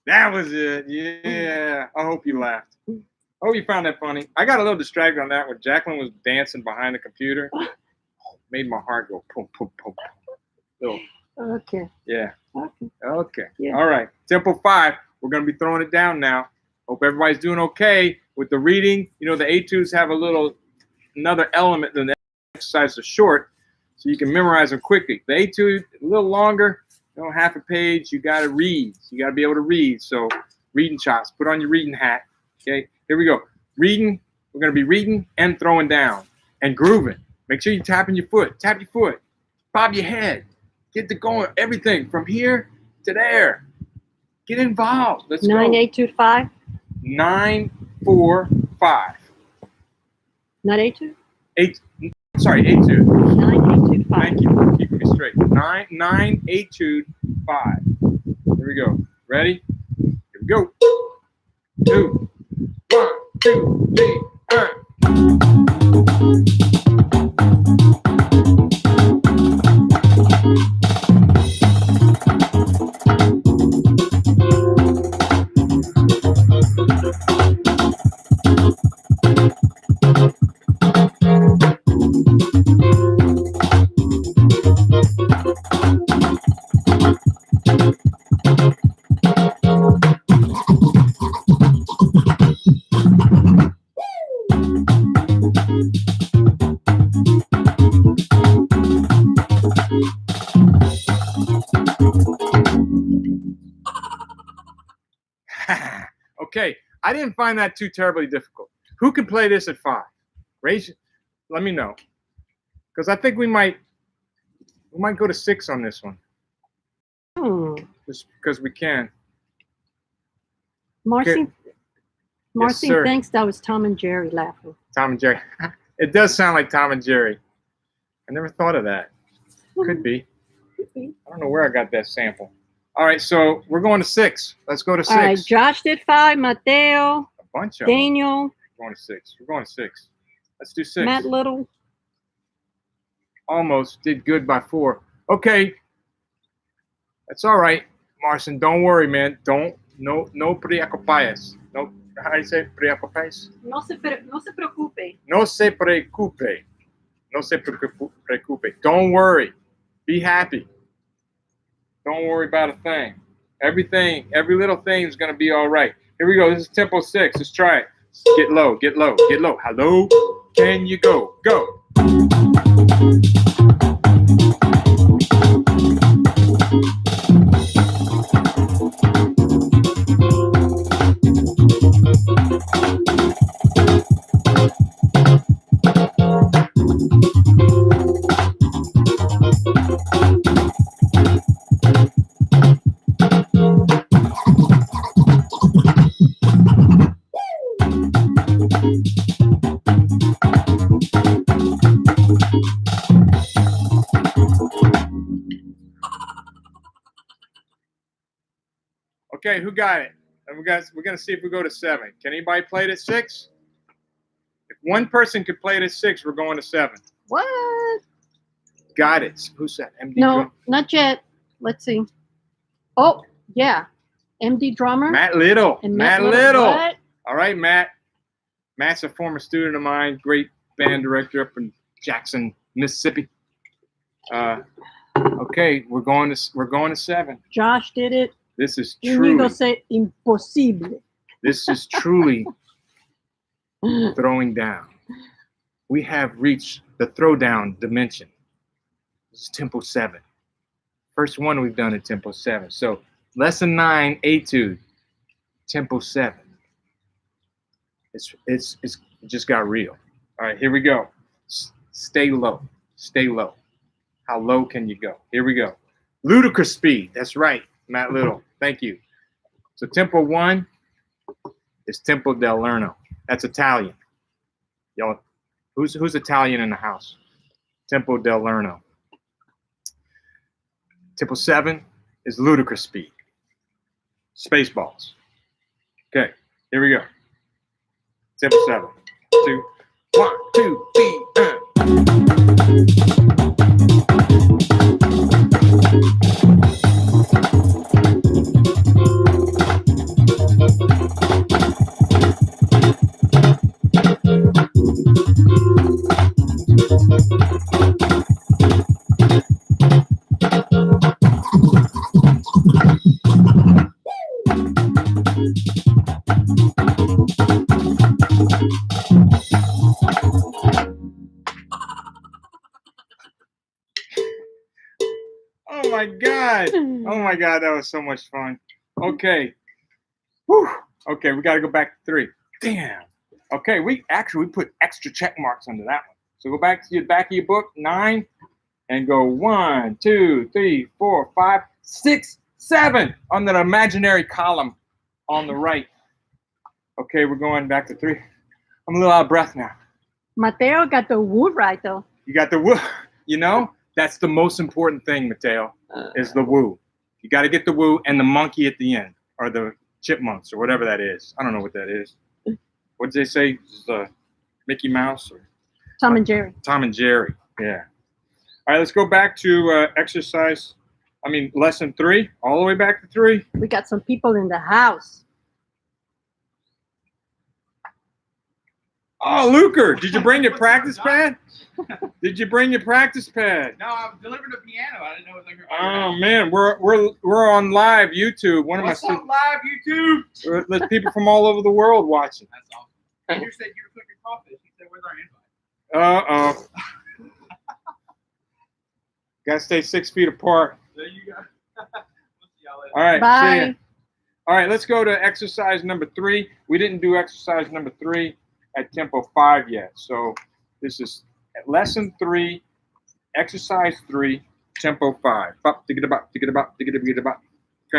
Speaker 1: That was it. Yeah. I hope you laughed. I hope you found that funny. I got a little distracted on that when Jacqueline was dancing behind the computer. Made my heart go boom, boom, boom. So,
Speaker 2: okay.
Speaker 1: Yeah.
Speaker 2: Okay.
Speaker 1: Okay.
Speaker 2: Yeah.
Speaker 1: All right. Tempo 5. We're going to be throwing it down now. Hope everybody's doing okay with the reading. You know, the etudes have another element than the exercises are short, so you can memorize them quickly. The etude, a little longer, half a page. You got to read. You got to be able to read. So, reading chops. Put on your reading hat. Okay. Here we go. Reading. We're going to be reading and throwing down and grooving. Make sure you're tapping your foot. Tap your foot. Bob your head. Get to going. Everything from here to there. Get involved. Let's
Speaker 2: 9825.
Speaker 1: 945.
Speaker 2: Not 82?
Speaker 1: 8. Sorry, 82.
Speaker 2: 9825.
Speaker 1: Thank you for keeping me straight. 98225. Here we go. Ready? Here we go. 2. 1, 2, 3, and. Okay, I didn't find that too terribly difficult. Who could play this at 5? Let me know, because I think we might go to 6 on this one. Just because we can.
Speaker 2: Marcy
Speaker 1: Yes,
Speaker 2: thinks that was Tom and Jerry laughing.
Speaker 1: Tom and Jerry. It does sound like Tom and Jerry. I never thought of that. Could be. I don't know where I got that sample. All right, so we're going to 6. Let's go to 6.
Speaker 2: All right, Josh did 5. Mateo.
Speaker 1: A bunch of
Speaker 2: Daniel.
Speaker 1: them. We're going to 6. We're going to 6. Let's do 6.
Speaker 2: Matt Little.
Speaker 1: Almost did good by 4. Okay. That's all right, Marcin. Don't worry, man. No preocupes. No, how do you say preocupes?
Speaker 2: No se preocupe.
Speaker 1: No se preocupe. No se preocupe. Don't worry. Be happy. Don't worry about a thing. Everything, every little thing is going to be all right. Here we go. This is tempo 6. Let's try it. Get low, get low, get low. How low can you go? Go. Okay, who got it? And we're gonna see if we go to 7. Can anybody play it at 6? If one person could play it at 6, we're going to 7.
Speaker 2: What?
Speaker 1: Got it. Who's that? MD
Speaker 2: No,
Speaker 1: Drum?
Speaker 2: not yet. Let's see. Oh, yeah. MD drummer.
Speaker 1: Matt Little.
Speaker 2: And
Speaker 1: Matt Little.
Speaker 2: What?
Speaker 1: All right, Matt. Matt's a former student of mine, great band director up in Jackson, Mississippi. Okay, we're going to 7.
Speaker 2: Josh did it.
Speaker 1: This is
Speaker 2: Inigo
Speaker 1: truly.
Speaker 2: said imposible.
Speaker 1: This is truly throwing down. We have reached the throwdown dimension. This is tempo 7. First one we've done at tempo 7. So lesson 9, etude, tempo 7. It just got real. All right, here we go. Stay low. Stay low. How low can you go? Here we go. Ludicrous speed. That's right, Matt Little. Thank you. So tempo 1 is tempo del Lerno. That's Italian. Y'all, who's Italian in the house? Tempo del Lerno. Tempo 7 is ludicrous speed. Spaceballs. Okay, here we go. Tempo 7. 2, 1, 2, Oh my God. Oh my God, that was so much fun. Okay. Whew. Okay, we got to go back to 3. Damn. Okay, we put extra check marks under that one. So go back to the back of your book, 9, and go 1, 2, 3, 4, 5, 6, 7 on the imaginary column on the right. Okay, we're going back to 3. I'm a little out of breath now.
Speaker 2: Mateo got the woo right though.
Speaker 1: You got the woo. You know, that's the most important thing, Mateo, is the woo. You got to get the woo and the monkey at the end, or the chipmunks, or whatever that is. I don't know what that is. What did they say? Is Mickey Mouse or
Speaker 2: Tom and Jerry.
Speaker 1: Tom and Jerry. Yeah. All right, let's go back to lesson 3, all the way back to 3.
Speaker 2: We got some people in the house.
Speaker 1: Oh, Luker, did you bring your practice pad? Did you bring your practice pad?
Speaker 3: No, I delivered a piano. I didn't know it was like.
Speaker 1: Oh man, we're on live YouTube.
Speaker 3: What's up, live YouTube?
Speaker 1: There's people from all over the world watching.
Speaker 3: That's awesome. You said you were cooking crawfish. You said, "Where's our invite?"
Speaker 1: Gotta stay 6 feet apart.
Speaker 3: There you go. We'll see y'all later.
Speaker 1: All right.
Speaker 2: Bye.
Speaker 1: See ya. All right, let's go to exercise number 3. We didn't do exercise number 3 at tempo 5 yet. So this is lesson 3, exercise 3, tempo 5. Okay,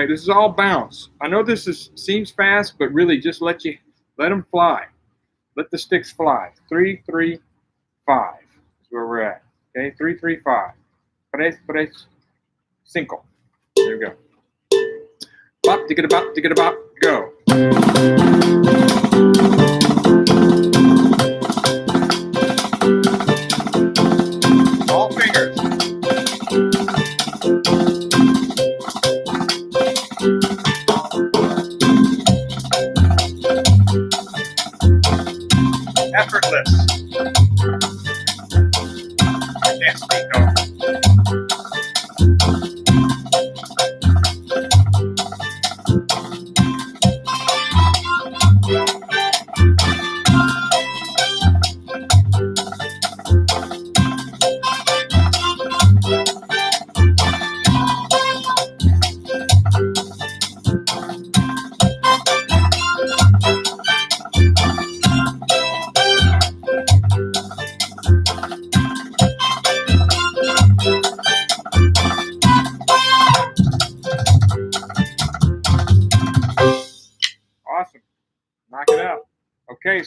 Speaker 1: this is all bounce. I know this seems fast, but really just let them fly. Let the sticks fly. 3, 3, 5 is where we're at. Okay, 3, 3, 5. 3, 3, 5. There we go. Bop, bop, go. All fingers. Effortless. I can't speak though.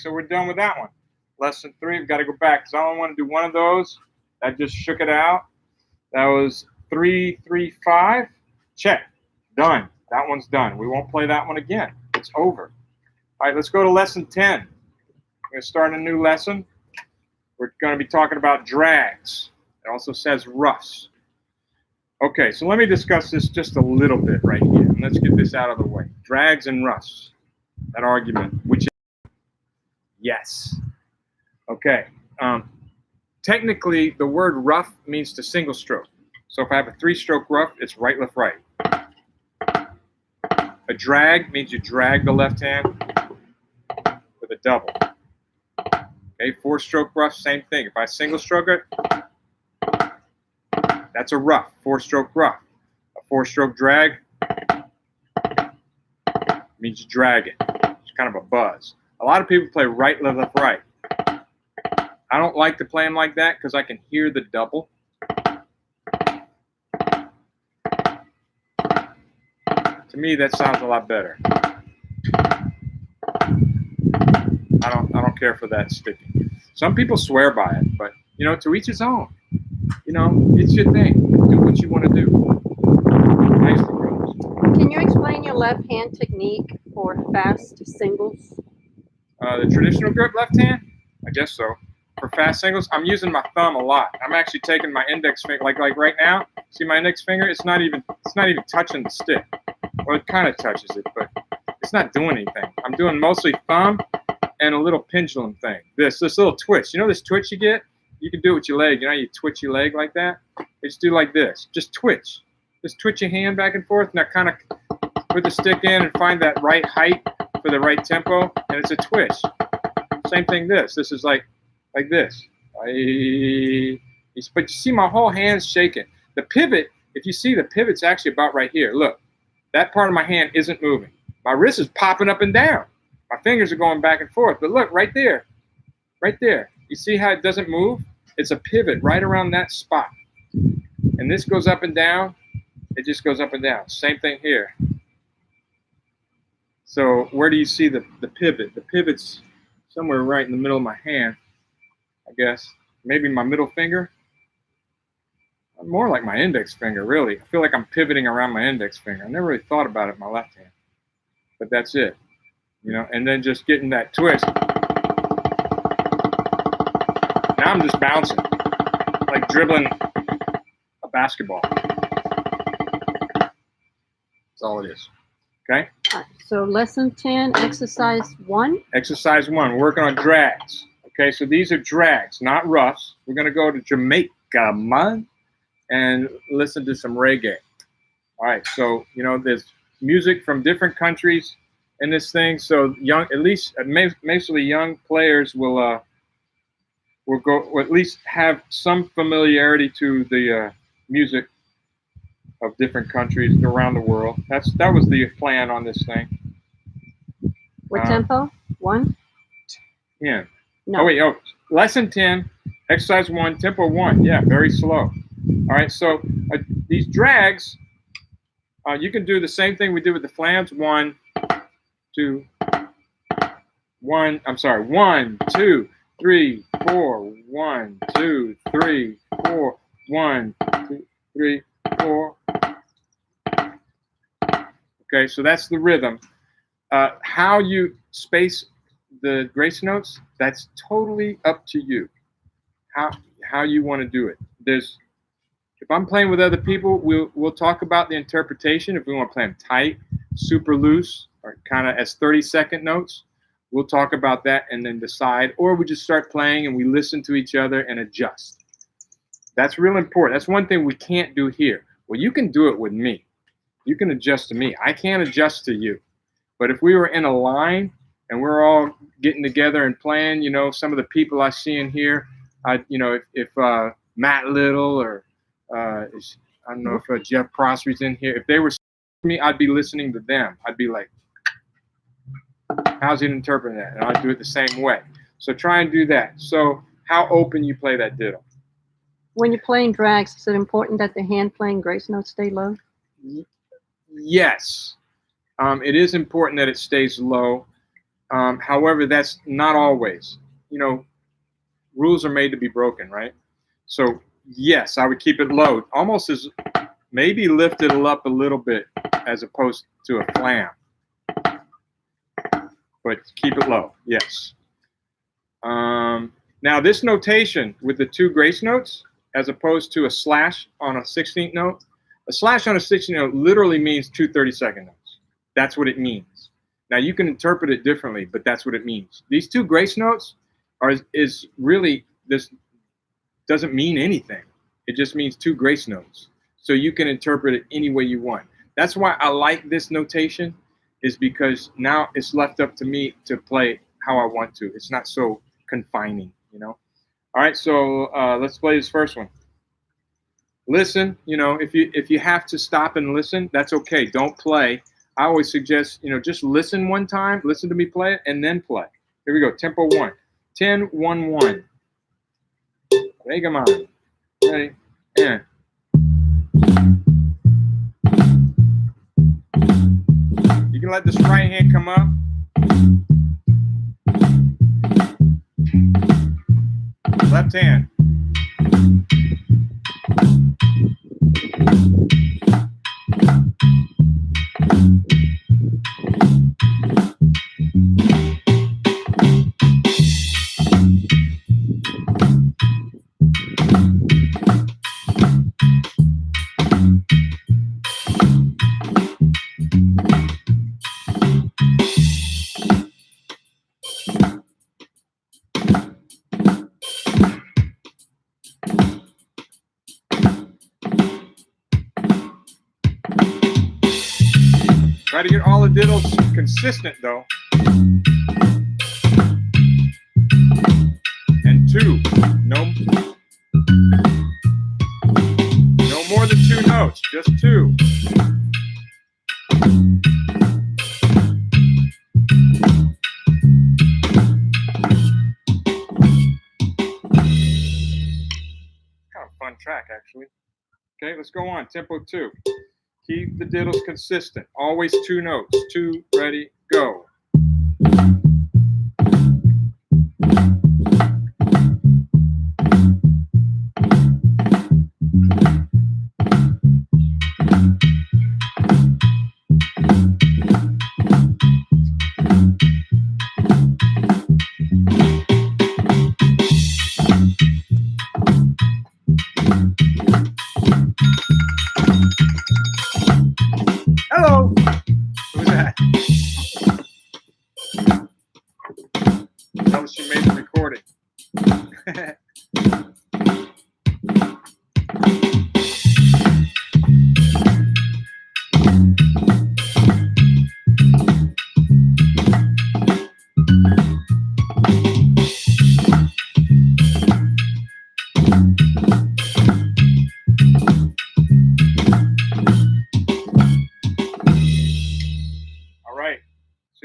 Speaker 1: so we're done with that one. Lesson 3, we've got to go back because I don't want to do one of those. I just shook it out. That was 3, 3, 5. Check. Done. That one's done. We won't play that one again. It's over. All right, let's go to lesson 10. We're going to start a new lesson. We're going to be talking about drags. It also says roughs. Okay, so let me discuss this just a little bit right here. And let's get this out of the way. Drags and roughs. That argument. Which is yes. Okay. Technically, the word rough means to single stroke. So if I have a 3-stroke rough, it's right, left, right. A drag means you drag the left hand with a double. Okay, 4-stroke rough, same thing. If I single stroke it, that's a rough, 4-stroke rough. A 4-stroke drag means you drag it. It's kind of a buzz. A lot of people play right, left, left, right. I don't like to play them like that because I can hear the double. To me, that sounds a lot better. I don't care for that sticking. Some people swear by it, but you know, to each his own. You know, it's your thing. Do what you want to do. Nice for
Speaker 2: Can you explain your left hand technique for fast singles?
Speaker 1: the traditional grip left hand? I guess so. For fast singles, I'm using my thumb a lot. I'm actually taking my index finger, like right now. See my index finger? It's not even touching the stick. Well, it kind of touches it, but it's not doing anything. I'm doing mostly thumb and a little pendulum thing. This little twitch. You know this twitch you get? You can do it with your leg. You know you twitch your leg like that? Just do like this. Just twitch. Just twitch your hand back and forth. Now kind of put the stick in and find that right height for the right tempo, and it's a twitch. Same thing this. This is like this. But you see my whole hand's shaking. The pivot, if you see the pivot's actually about right here. Look, that part of my hand isn't moving. My wrist is popping up and down. My fingers are going back and forth. But look, right there. Right there. You see how it doesn't move? It's a pivot right around that spot. And this goes up and down. It just goes up and down. Same thing here. So where do you see the pivot? The pivot's somewhere right in the middle of my hand. I guess maybe my middle finger, more like my index finger, really. I feel like I'm pivoting around my index finger. I never really thought about it in my left hand, but that's it, you know. And then just getting that twist. Now I'm just bouncing, like dribbling a basketball. That's all it is. Okay.
Speaker 2: All right, so lesson 10, exercise 1.
Speaker 1: Exercise 1, we're working on drags. Okay, so these are drags, not roughs. We're going to go to Jamaica, man, and listen to some reggae. All right, so, you know, there's music from different countries in this thing. So young, at least, mostly young players will at least have some familiarity to the music of different countries around the world. That was the plan on this thing.
Speaker 2: What tempo? 1?
Speaker 1: 10.
Speaker 2: No.
Speaker 1: Oh, wait. Oh, lesson 10, exercise 1, tempo 1. Yeah, very slow. All right. So these drags, you can do the same thing we did with the flams. 1, 2, 1. I'm sorry. 1, 2, 3, 4. 1, 2, 3, 4. 1, 2, 3, 4. Okay. So that's the rhythm. How you space the grace notes, that's totally up to you. How you want to do it. If I'm playing with other people, we'll talk about the interpretation. If we want to play them tight, super loose, or kind of as 30-second notes, we'll talk about that and then decide. Or we just start playing and we listen to each other and adjust. That's real important. That's one thing we can't do here. Well, you can do it with me. You can adjust to me. I can't adjust to you. But if we were in a line and we're all getting together and playing, you know, some of the people I see in here, you know, if Matt Little or I don't know if Jeff Prospery's in here, if they were me, I'd be listening to them. I'd be like, how's he interpreting that? And I'd do it the same way. So try and do that. So how open you play that diddle.
Speaker 2: When you're playing drags, is it important that the hand playing grace notes stay low?
Speaker 1: Yes. It is important that it stays low. However, that's not always. Rules are made to be broken, right? So yes, I would keep it low, almost as maybe lift it up a little bit as opposed to a flam, but keep it low. Yes. Now this notation with the 2 grace notes, as opposed to a slash on a 16th note, a slash on a 16th note literally means 2 30-second notes. That's what it means. Now you can interpret it differently, but that's what it means. These 2 grace notes is really, this doesn't mean anything. It just means 2 grace notes. So you can interpret it any way you want. That's why I like this notation, is because now it's left up to me to play how I want to. It's not so confining, All right, so let's play this first one. Listen, if you have to stop and listen, that's okay. Don't play. I always suggest, just listen one time, listen to me play it, and then play. Here we go, tempo 1. 10, 1, 1. Vega man. Ready? And. You can let this right hand come up. Left hand. Try to get all the diddles consistent though. And 2. No more than 2 notes, just 2. Kind of fun track actually. Okay, let's go on. Tempo 2. Keep the diddles consistent. Always 2 notes. 2, ready, go. Hello. Who's that? Tell us she made the recording.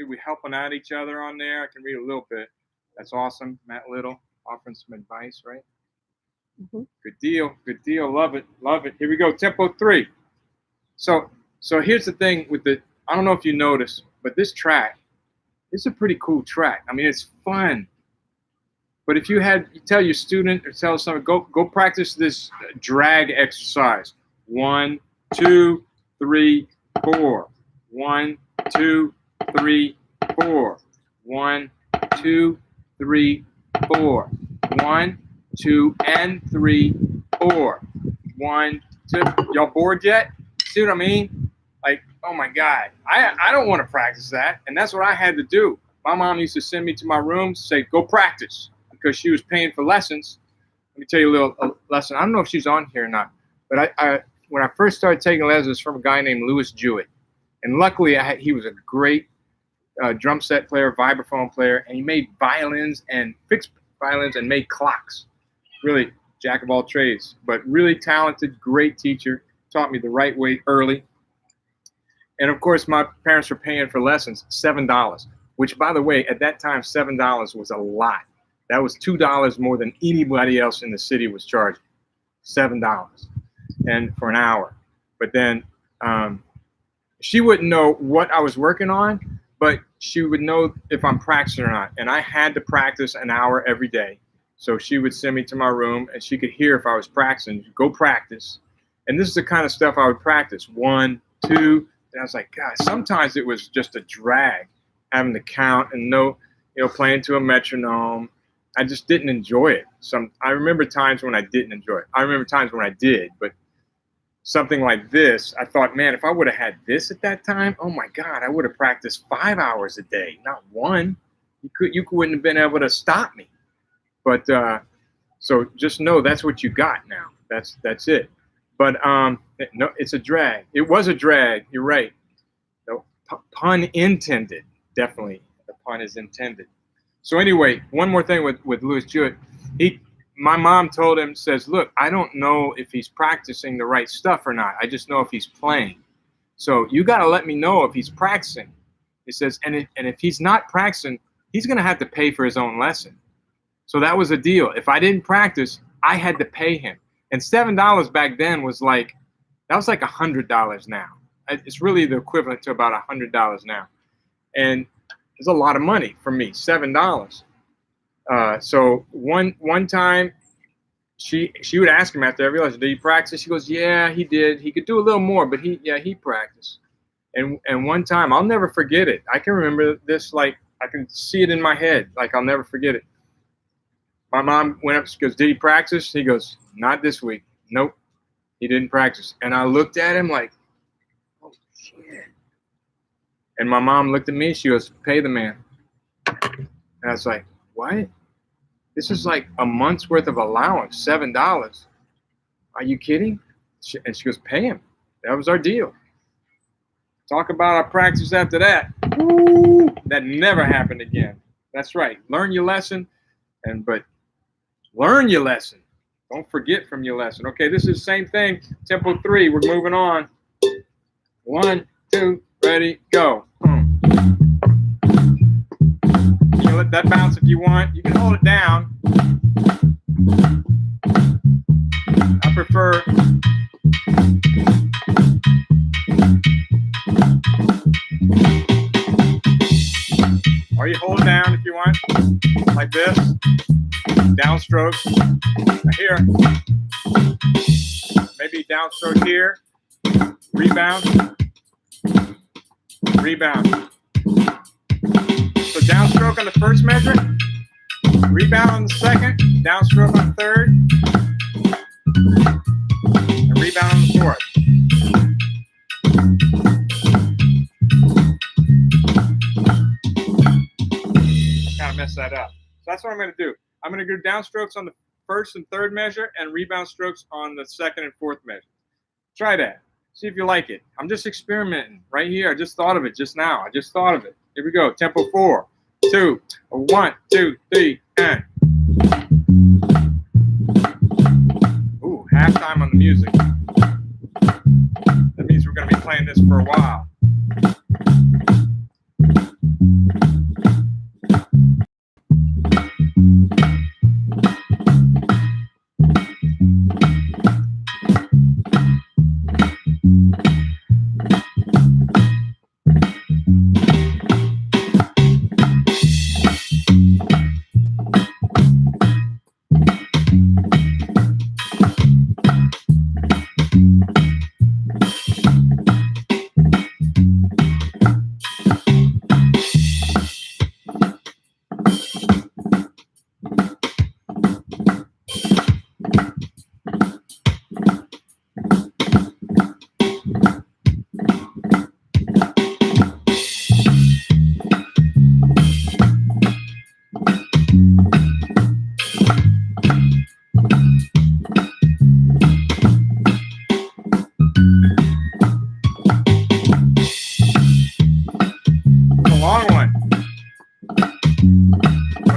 Speaker 1: We helping out each other on there. I can read a little bit. That's awesome. Matt Little offering some advice, right?
Speaker 2: Mm-hmm.
Speaker 1: Good deal. Good deal. Love it. Love it. Here we go. Tempo 3. So here's the thing with the, I don't know if you noticed, but this track, it's a pretty cool track. I mean, it's fun. But if you tell your student or tell someone, go practice this drag exercise. 1, 2, 3, 4. 1, 2, 3, 4. 1, 2, 3, 4. 1, 2, and 3, 4. 1, 2. Y'all bored yet? See what I mean? Like, oh my God, I don't want to practice that, and that's what I had to do. My mom used to send me to my room, say, go practice, because she was paying for lessons. Let me tell you a little lesson. I don't know if she's on here or not, but when I first started taking lessons from a guy named Louis Jewett, and luckily he was a great drum set player, vibraphone player, and he made violins and fixed violins and made clocks. Really, jack of all trades, but really talented, great teacher. Taught me the right way early. And of course, my parents were paying for lessons, $7, which, by the way, at that time, $7 was a lot. That was $2 more than anybody else in the city was charging. $7 and for an hour. But then she wouldn't know what I was working on, but she would know if I'm practicing or not. And I had to practice an hour every day. So she would send me to my room and she could hear if I was practicing. Go practice. And this is the kind of stuff I would practice. 1, 2. And I was like, God, sometimes it was just a drag having to count and playing to a metronome. I just didn't enjoy it. I remember times when I didn't enjoy it. I remember times when I did, but something like this, I thought, man, if I would have had this at that time, oh my God, I would have practiced 5 hours a day, not 1. You wouldn't have been able to stop me. But so just know that's what you got now. That's it. But no, it's a drag. It was a drag. You're right. No, pun intended. Definitely, the pun is intended. So anyway, one more thing with Louis Jewett. My mom told him, says, look, I don't know if he's practicing the right stuff or not. I just know if he's playing. So you got to let me know if he's practicing. He says, and if he's not practicing, he's going to have to pay for his own lesson. So that was a deal. If I didn't practice, I had to pay him. And $7 back then was like $100 now. It's really the equivalent to about $100 now. And it's a lot of money for me, $7. So one time she would ask him after every lesson, did he practice? She goes, yeah, he did. He could do a little more, but he practiced. And one time, I'll never forget it. I can remember this, like I can see it in my head. Like I'll never forget it. My mom went up, she goes, did he practice? He goes, not this week. Nope, he didn't practice. And I looked at him like, oh shit. And my mom looked at me, she goes, pay the man. And I was like, what? This is like a month's worth of allowance, $7. Are you kidding? And she goes, pay him. That was our deal. Talk about our practice after that. Ooh, that never happened again. That's right. Learn your lesson, but learn your lesson. Don't forget from your lesson. Okay, this is the same thing. Tempo 3, we're moving on. 1, 2, ready, go. You can let that bounce if you want. You can hold it down. I prefer. Or you hold it down if you want, like this. Downstroke here. Maybe downstroke here. Rebound. Rebound. So downstroke on the first measure, rebound on the second, downstroke on the third, and rebound on the fourth. Kind of messed that up. So that's what I'm going to do. I'm going to do downstrokes on the first and third measure and rebound strokes on the second and fourth measure. Try that. See if you like it. I'm just experimenting right here. I just thought of it just now. I just thought of it. Here we go. Tempo 4, 2, 1, 2, 3, and. Ooh, halftime on the music. That means we're going to be playing this for a while.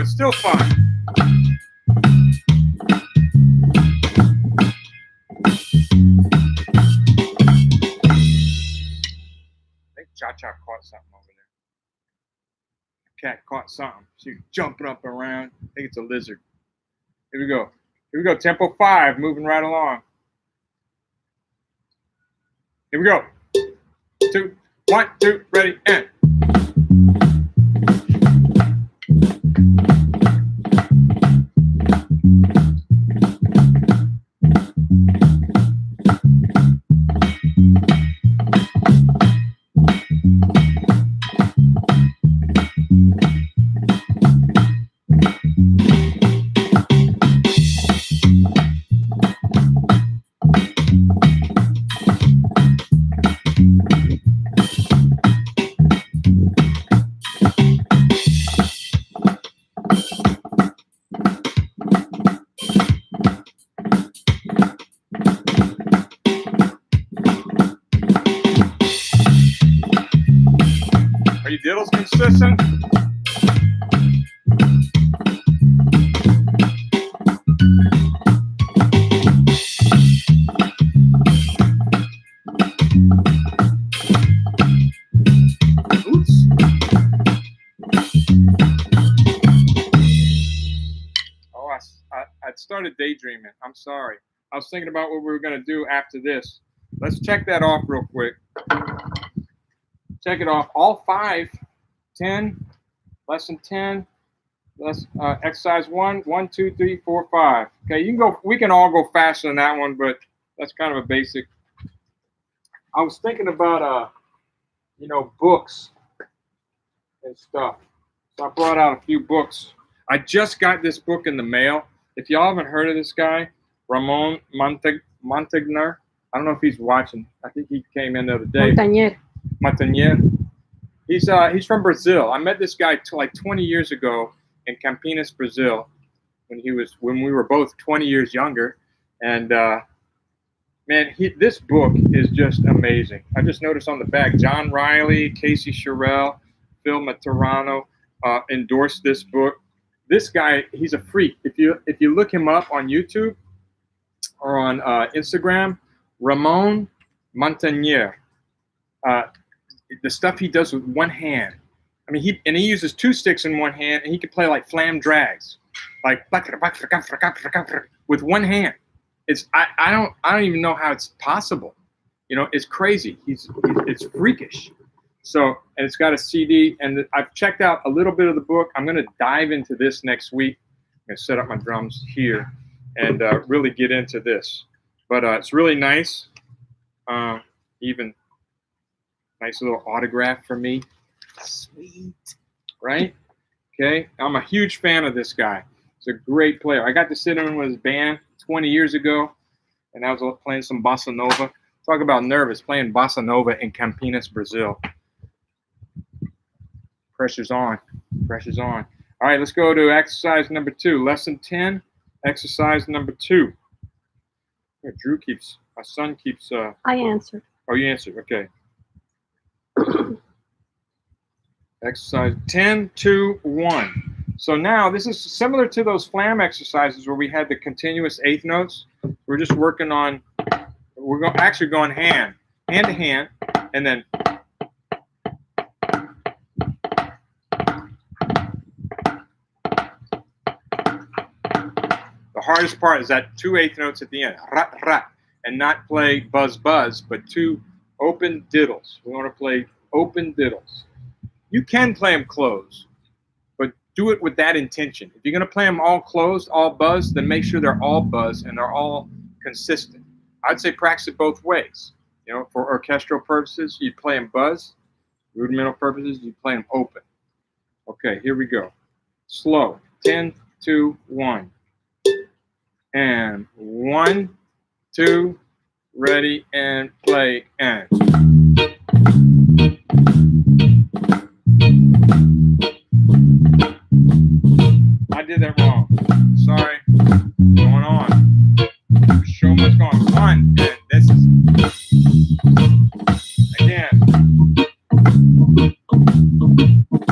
Speaker 1: Still fun. I think Cha-Cha caught something over there. Cat caught something. She's jumping up around. I think it's a lizard. Here we go. Here we go. Tempo 5, moving right along. Here we go. 2, 1, 2, ready, and. diddle's consistent. Oops. Oh, I started daydreaming. I'm sorry. I was thinking about what we were going to do after this. Let's check that off real quick. Check it off. All 5, 10, lesson 10, exercise 1, 1, 2, 3, 4, 5. Okay, you can go. We can all go faster than that one, but that's kind of a basic. I was thinking about books and stuff. So I brought out a few books. I just got this book in the mail. If y'all haven't heard of this guy, Ramon Montagnier, I don't know if he's watching. I think he came in the other day. Montagnier. He's from Brazil. I met this guy like 20 years ago in Campinas, Brazil, when we were both 20 years younger. And man, this book is just amazing. I just noticed on the back, John Riley, Casey Sherrill, Phil Materano endorsed this book. This guy, he's a freak. If you look him up on YouTube or on Instagram, Ramon Montagnier, the stuff he does with one hand. I mean, he uses 2 sticks in one hand, and he can play like flam drags, like with one hand. I don't even know how it's possible. It's crazy. It's freakish. So, and it's got a CD, and I've checked out a little bit of the book. I'm going to dive into this next week. I'm going to set up my drums here and really get into this. But it's really nice. Even nice little autograph for me. Sweet. Right? Okay. I'm a huge fan of this guy. He's a great player. I got to sit in with his band 20 years ago, and I was playing some bossa nova. Talk about nervous, playing bossa nova in Campinas, Brazil. Pressure's on. Pressure's on. All right, let's go to exercise number 2. Lesson 10, exercise number 2. My son keeps.
Speaker 2: I answered.
Speaker 1: Oh, you answered. Okay. Exercise 10, 2, 1. So now this is similar to those flam exercises where we had the continuous eighth notes. We're just working on. We're actually going hand to hand, and then. The hardest part is that 2 eighth notes at the end, rat, rat, and not play buzz, buzz, but 2 open diddles. We want to play open diddles. You can play them closed, but do it with that intention. If you're going to play them all closed, all buzz, then make sure they're all buzz and they're all consistent. I'd say practice it both ways. For orchestral purposes, you play them buzz. Rudimental purposes, you play them open. Okay, here we go. Slow. 10, 2, 1. And 1, 2, ready, and play, and. I did that wrong. Sorry. Going on. Show must go on. 1, and this is. Again.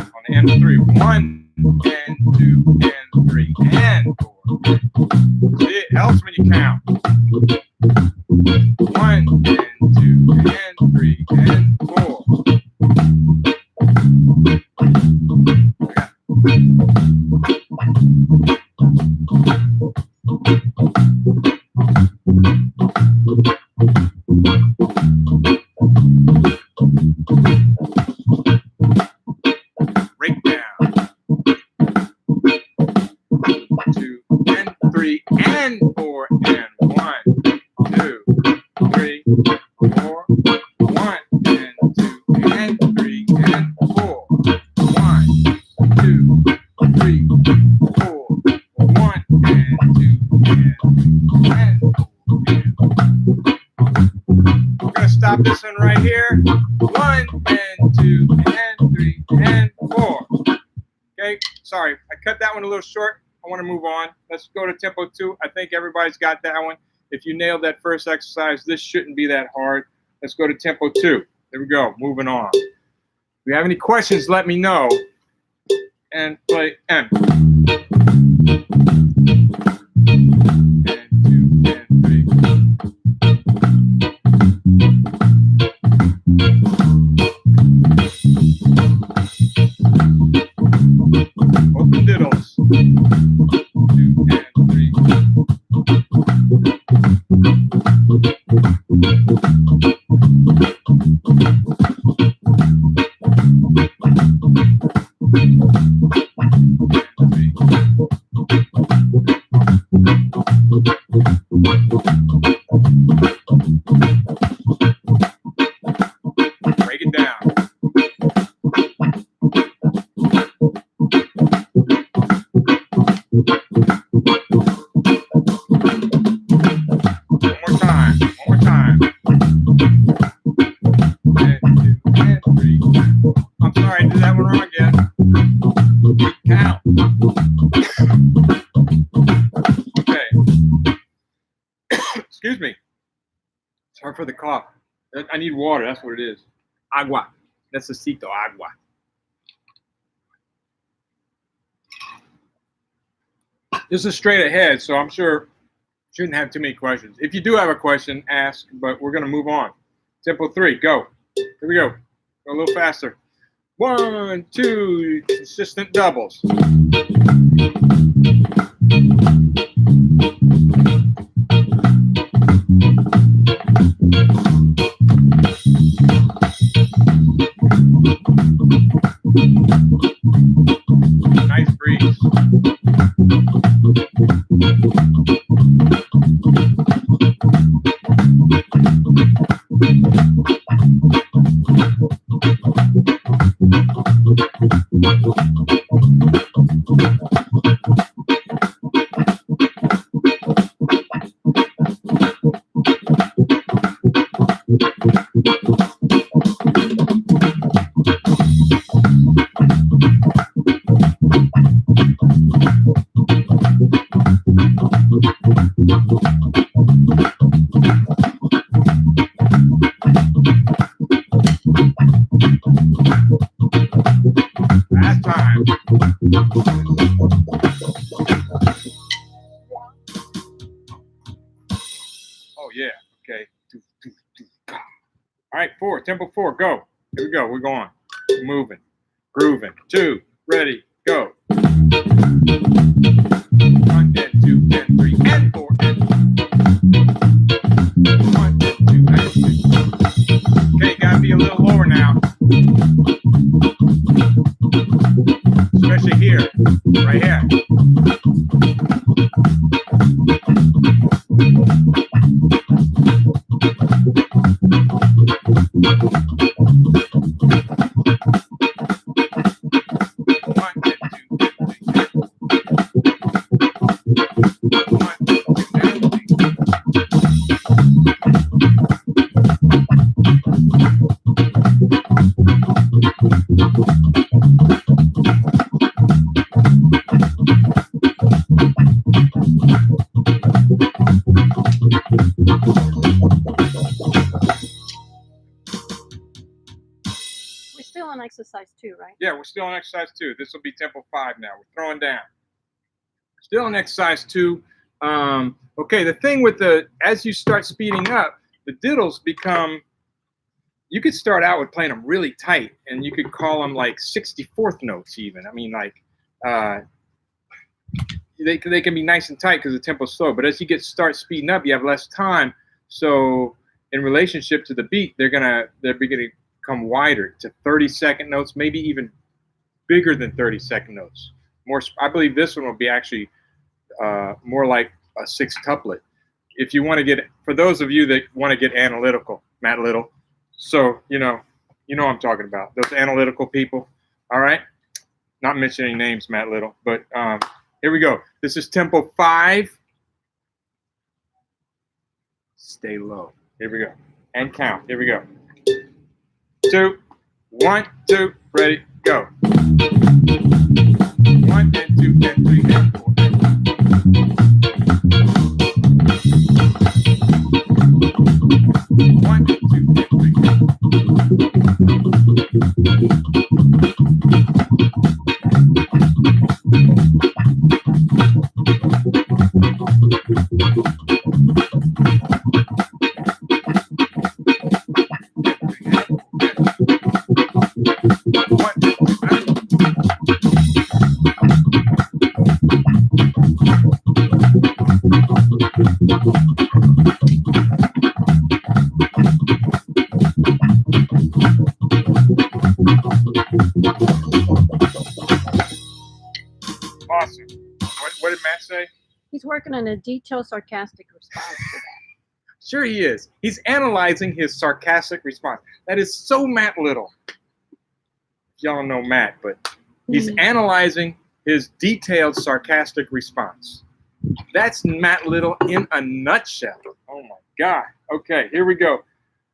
Speaker 1: On the end of 3. 1, and 2, and 3, and 4. See, it helps when you count. 1, and 2, and 3, and 4. Breakdown. 2, and 3, and 4, and 1, 2, 3, 4. 1, and 2, and 3, and 4. 1, 2, 3, 4. 1, and 2, and 4. We're gonna stop this one right here. 1, and 2, and 3, and 4. Okay, sorry, I cut that one a little short. I want to move on. Let's go to tempo 2. I think everybody's got that one. If you nailed that first exercise, this shouldn't be that hard. Let's go to tempo 2. There we go. Moving on. you have any questions, let me know. And play M. And 2 and 3. Open diddles. 2 and 3. Break it down. One more time. And 2 and 3. I'm sorry, I did that one wrong again. Count. Okay. Excuse me. Sorry for the cough. I need water. That's what it is. Agua. Necesito agua. This is straight ahead, so I'm sure shouldn't have too many questions. If you do have a question, ask, but we're going to move on. Tempo 3, go. Here we go. Go a little faster. 1, 2, consistent doubles. Nice breeze. Last time. Oh yeah. Okay. All right, 4. Tempo 4. Go. Here we go. We're going. We're moving. Grooving. 2. Ready. Go. 1 and 2 and 3 and 4 and 1 and 2 and 3. Okay, gotta be a little lower now. Especially here, right here.
Speaker 2: We're still on exercise 2, right?
Speaker 1: Yeah, we're still on exercise 2. This will be tempo 5 now. We're throwing down. Still on exercise 2. Okay, the thing with as you start speeding up, the diddles become, you could start out with playing them really tight, and you could call them like 64th notes even. I mean, like, they can be nice and tight because the tempo's slow, but as you start speeding up, you have less time. So in relationship to the beat, they're gonna become wider to 30-second notes, maybe even bigger than 30-second notes. More, I believe this one will be actually more like a 6-couplet. If you want to get, for those of you that want to get analytical, Matt Little, so you know what I'm talking about, those analytical people. All right, not mentioning names, Matt Little, but here we go. This is tempo 5. Stay low. Here we go. And count. Here we go. 2, 1, 2, ready, go. 1 and 2 and 3 and 4 and 1 and 2 and 3. Awesome. What did Matt say?
Speaker 2: He's working on a detailed sarcastic response to that.
Speaker 1: Sure he is. He's analyzing his sarcastic response. That is so Matt Little. Y'all know Matt, but he's analyzing his detailed sarcastic response. That's Matt Little in a nutshell. Oh my God. Okay, here we go.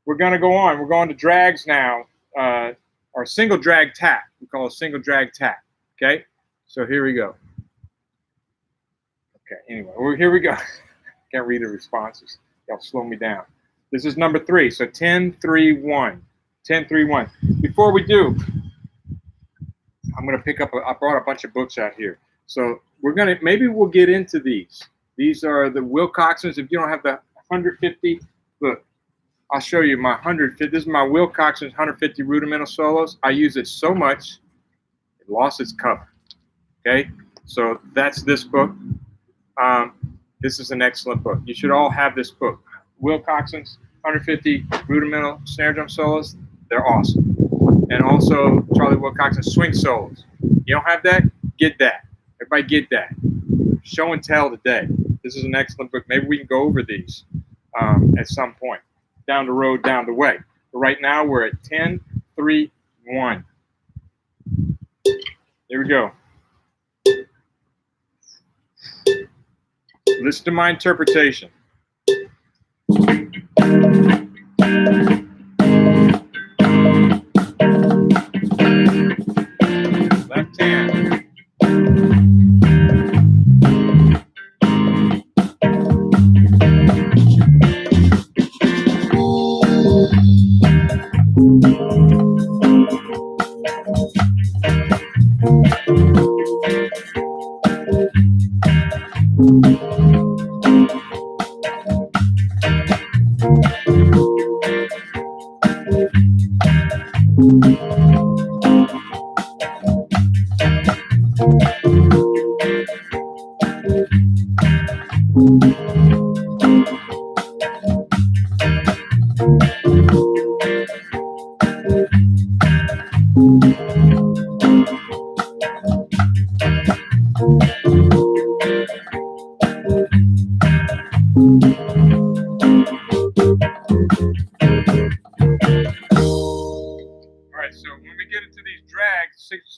Speaker 1: We're gonna go on. We're going to drags now. Or single drag tap. We call it single drag tap. Okay? So here we go. Okay, anyway, here we go. Can't read the responses. Y'all slow me down. This is number 3. So 10, 3, 1. 10, 3, 1. Before we do, I'm gonna pick up. I brought a bunch of books out here. So maybe we'll get into these. These are the Wilcoxons. If you don't have the 150, look, I'll show you my 150. This is my Wilcoxons 150 rudimental solos. I use it so much, it lost its cover. Okay, so that's this book. This is an excellent book. You should all have this book. Wilcoxons 150 rudimental snare drum solos. They're awesome. And also Charlie Wilcoxon swing solos. You don't have that? Get that. Everybody get that. Show and tell today. This is an excellent book. Maybe we can go over these at some point. Down the road, down the way. But right now we're at 10, 3, 1. Here we go. Listen to my interpretation. Left hand.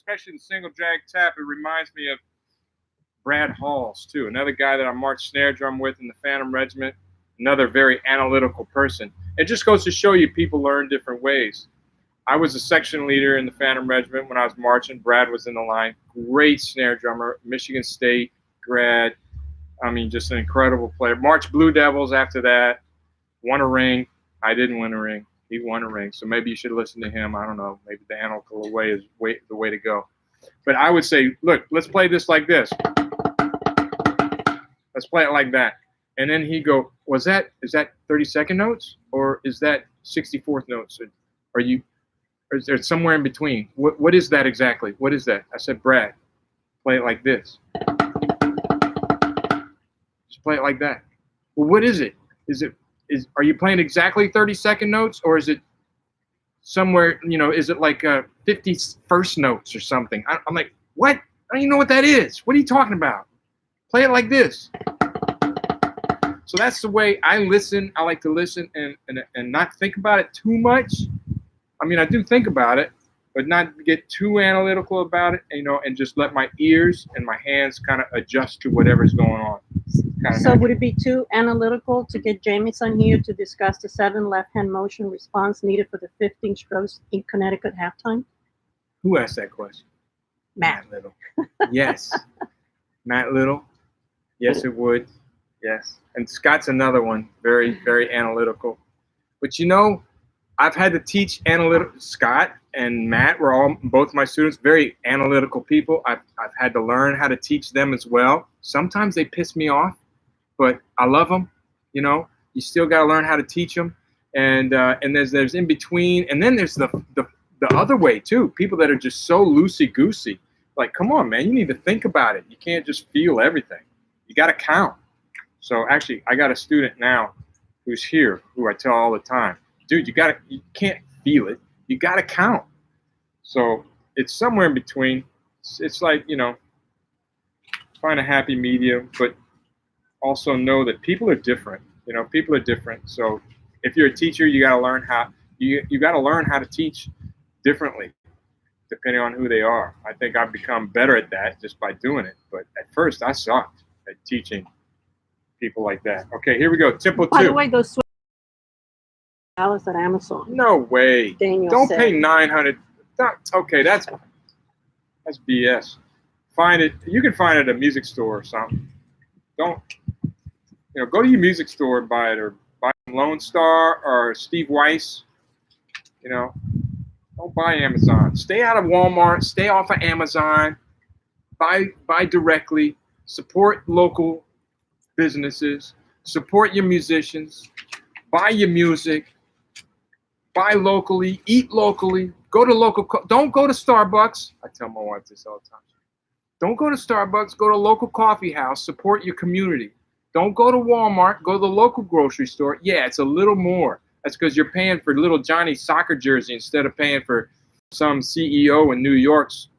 Speaker 1: Especially the single drag tap, it reminds me of Brad Halls too, another guy that I marched snare drum with in the Phantom Regiment, another very analytical person. It just goes to show you people learn different ways. I was a section leader in the Phantom Regiment when I was marching. Brad was in the line. Great snare drummer, Michigan State grad. I mean, just an incredible player. Marched Blue Devils after that. Won a ring. I didn't win a ring. He won a ring. So maybe you should listen to him. I don't know. Maybe the analytical way is the way to go. But I would say, look, let's play this like this. Let's play it like that. And then he'd go, is that 32nd notes? Or is that 64th notes? Or is there somewhere in between? What is that exactly? What is that? I said, Brad, play it like this. Just play it like that. Well, what is it? Are you playing exactly 32nd notes, or is it somewhere, is it like 51st notes or something? I'm like, what? I don't even know what that is. What are you talking about? Play it like this. So that's the way I listen. I like to listen and not think about it too much. I mean, I do think about it, but not get too analytical about it, and just let my ears and my hands kind of adjust to whatever's going on.
Speaker 2: So would it be too analytical to get Jamison here to discuss the 7 left-hand motion response needed for the 15 strokes in Connecticut halftime?
Speaker 1: Who asked that question?
Speaker 2: Matt
Speaker 1: Little. Yes. Matt Little. Yes, it would. Yes. And Scott's another one, very, very analytical. But I've had to teach analytical. Scott and Matt were both my students, very analytical people. I've had to learn how to teach them as well. Sometimes they piss me off, but I love them. You know, you still got to learn how to teach them. And there's in between, and then there's the other way too. People that are just so loosey goosey. Like, come on, man, you need to think about it. You can't just feel everything. You got to count. So actually, I got a student now who's here who I tell all the time, dude, you can't feel it. You got to count. So it's somewhere in between. It's like, you know, find a happy medium, but also know that people are different. You know, people are different. So if you're a teacher, you got to learn how to teach differently, depending on who they are. I think I've become better at that just by doing it. But at first, I sucked at teaching people like that. Okay, here we go. Tempo 2.
Speaker 2: By the way, those $12 at Amazon.
Speaker 1: No way.
Speaker 2: Daniel
Speaker 1: Don't
Speaker 2: said.
Speaker 1: pay $900. Okay, that's BS. Find it. You can find it at a music store or something. Don't, you know, go to your music store and buy it, or buy Lone Star or Steve Weiss. You know, don't buy Amazon. Stay out of Walmart. Stay off of Amazon. Buy directly. Support local businesses. Support your musicians. Buy your music. Buy locally. Eat locally. Go to local. Don't go to Starbucks. I tell my wife this all the time. Don't go to Starbucks. Go to a local coffee house. Support your community. Don't go to Walmart. Go to the local grocery store. Yeah, it's a little more. That's because you're paying for little Johnny's soccer jersey instead of paying for some CEO in New York's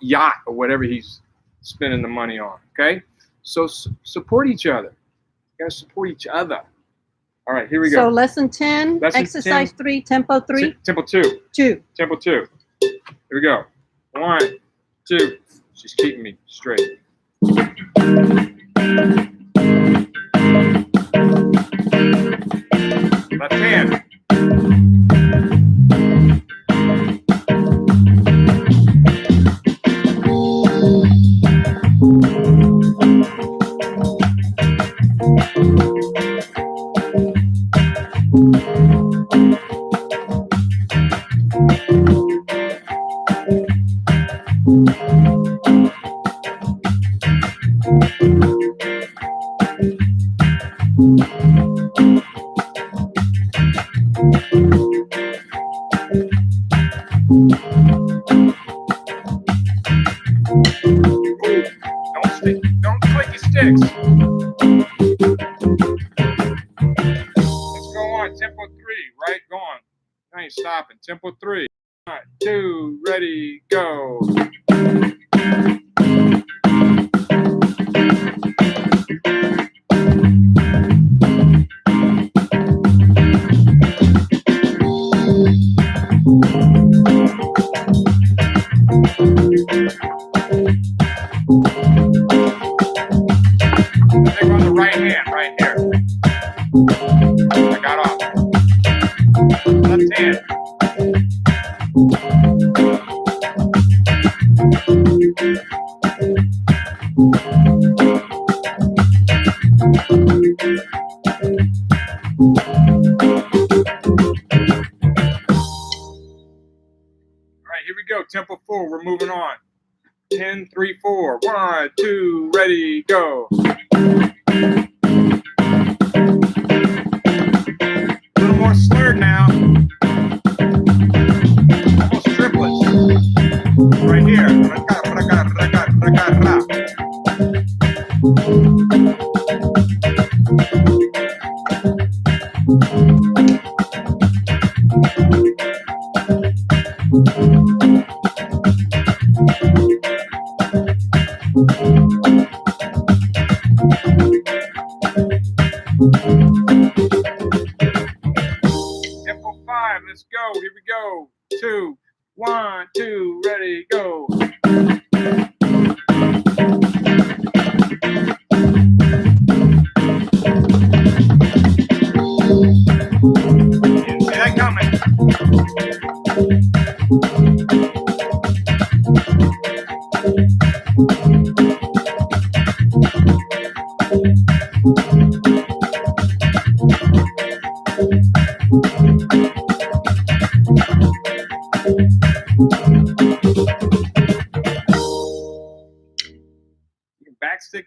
Speaker 1: yacht or whatever he's spending the money on. Okay, so support each other. You gotta support each other. All right, here we go.
Speaker 2: So lesson 10,
Speaker 1: Lesson
Speaker 2: exercise
Speaker 1: 10.
Speaker 2: 3, tempo 3,
Speaker 1: Tempo 2.
Speaker 2: 2.
Speaker 1: Tempo 2. Here we go. 1, 2. She's keeping me straight. Left hand. Don't click your sticks. Let's go on. Tempo 3. Right, go on. I ain't stopping. Tempo 3. 1, 2, ready, go. I think we're on the right hand, right here. I got off. Left hand. All right, here we go. Tempo 4. We're moving on. 10, 3, 4. 1, 2, ready, go. A little more slurred now. Almost triplets. Right here. Tempo 5, let's go. Here we go. 2, 1, 2, ready, go. Didn't see that coming. Backstick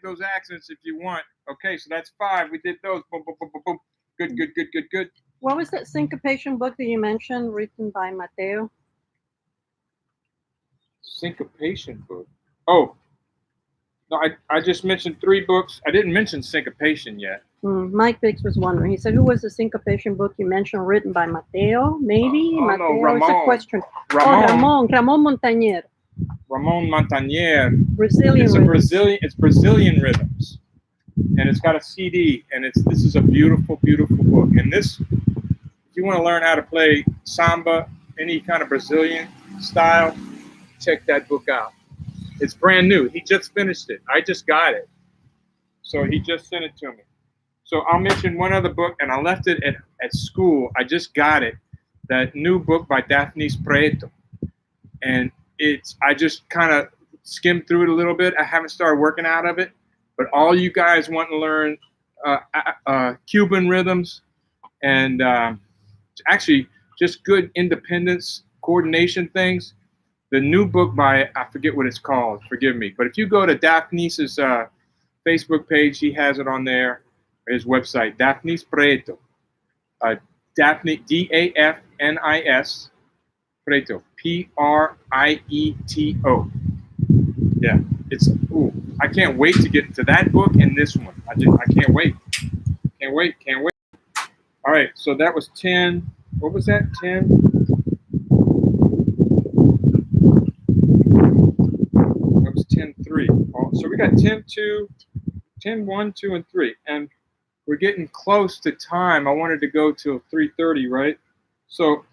Speaker 1: those accents if you want. Okay, so that's 5. We did those. Boom, boom, boom, boom, boom. Good, good, good, good, good.
Speaker 2: What was that syncopation book that you mentioned, written by Mateo?
Speaker 1: Syncopation book. Oh, no, I just mentioned 3 books. I didn't mention syncopation yet.
Speaker 2: Mike Biggs was wondering. He said, who was the syncopation book you mentioned, written by Mateo? Maybe? Mateo,
Speaker 1: no, Ramon.
Speaker 2: it's a question.
Speaker 1: Ramon
Speaker 2: Montañer.
Speaker 1: Ramon Montañer.
Speaker 2: Brazilian rhythms.
Speaker 1: It's Brazilian rhythms. And it's got a CD, and this is a beautiful, beautiful book. And this, if you want to learn how to play samba, any kind of Brazilian style, check that book out. It's brand new. He just finished it. I just got it. So he just sent it to me. So I'll mention one other book, and I left it at school. I just got it. That new book by Daphnis Preto. And I just kind of skimmed through it a little bit. I haven't started working out of it. But all you guys want to learn Cuban rhythms and actually just good independence coordination things. The new book by, I forget what it's called, forgive me. But if you go to Daphnis's Facebook page, he has it on there, his website, Daphnis Preto. Daphne, D-A-F-N-I-S, Preto, P-R-I-E-T-O. Yeah, I can't wait to get to that book and this one. I can't wait. Can't wait. All right, so that was 10. What was that? 10? That was 10-3. So we got 10-2, 10-1, 2, and 3. And we're getting close to time. I wanted to go till 3:30, right? So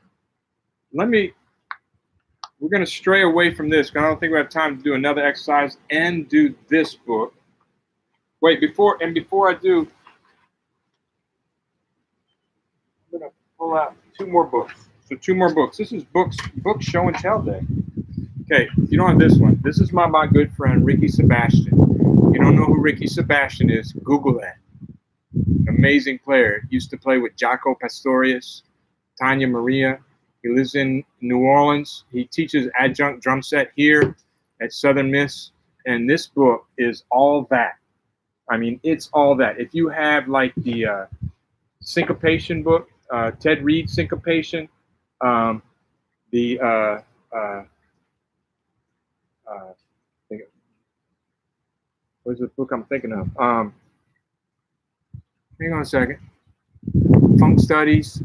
Speaker 1: we're going to stray away from this because I don't think we have time to do another exercise and do this book. Wait, before I do, I'm going to pull out 2 more books. So 2 more books. This is book show and tell day. Okay, you don't have this one. This is my good friend, Ricky Sebastian. If you don't know who Ricky Sebastian is, Google that. Amazing player. Used to play with Jaco Pastorius, Tanya Maria. He lives in New Orleans. He teaches adjunct drum set here at Southern Miss. And this book is all that. I mean, it's all that. If you have like the syncopation book, Ted Reed syncopation, what is the book I'm thinking of? Hang on a second. Funk Studies.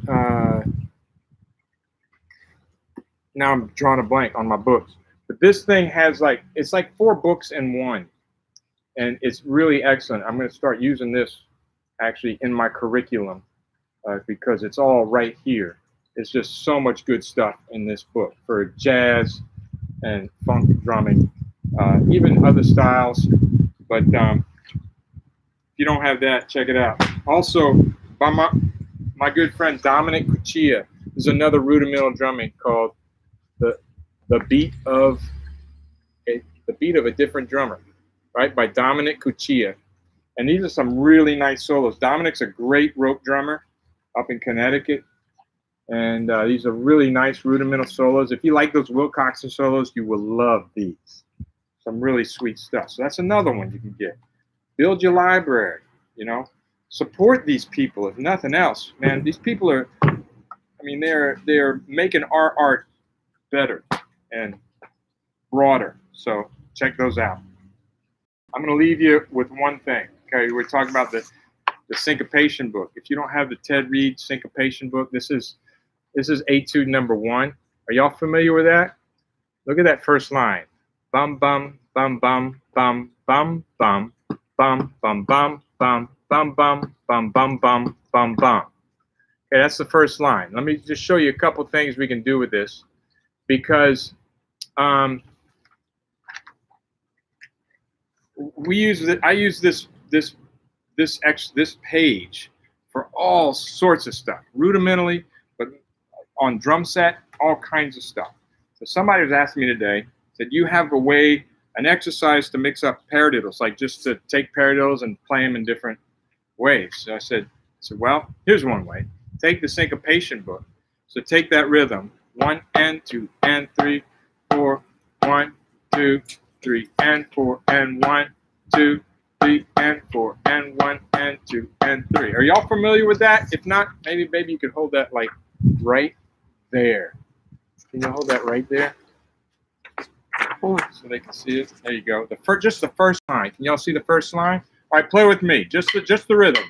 Speaker 1: Now I'm drawing a blank on my books. But this thing has it's like 4 books in one. And it's really excellent. I'm going to start using this actually in my curriculum because it's all right here. It's just so much good stuff in this book for jazz and funk drumming, even other styles. But if you don't have that, check it out. Also, by my good friend Dominic Cuccia, there's another rudimental drumming called the beat of a different drummer, right? By Dominic Cuccia. And these are some really nice solos. Dominic's a great rope drummer up in Connecticut. And these are really nice rudimental solos. If you like those Wilcoxon solos, you will love these. Some really sweet stuff. So that's another one you can get. Build your library, Support these people, if nothing else. Man, these people are, they're making our art better and broader. So check those out. I'm going to leave you with one thing. Okay, we're talking about the syncopation book. If you don't have the Ted Reed syncopation book, this is Etude number 1. Are y'all familiar with that? Look at that first line. Bum bum bum bum bum bum bum bum bum bum bum bum bum bum bum bum bum bum. Okay, that's the first line. Let me just show you a couple things we can do with this, because I use this page for all sorts of stuff, rudimentally, but on drum set, all kinds of stuff. So somebody was asking me today, said, you have an exercise to mix up paradiddles, like just to take paradiddles and play them in different ways. So I said, well, here's one way. take the syncopation book. So take that rhythm. 1 and 2 and 3, 4, 1, 2, 3 and 4 and 1, 2, 3 and 4 and 1 and 2 and 3. Are y'all familiar with that? If not, maybe you could hold that like right there. Can you hold that right there? So they can see it. There you go. Just the first line. Can y'all see the first line? All right, play with me. Just the rhythm.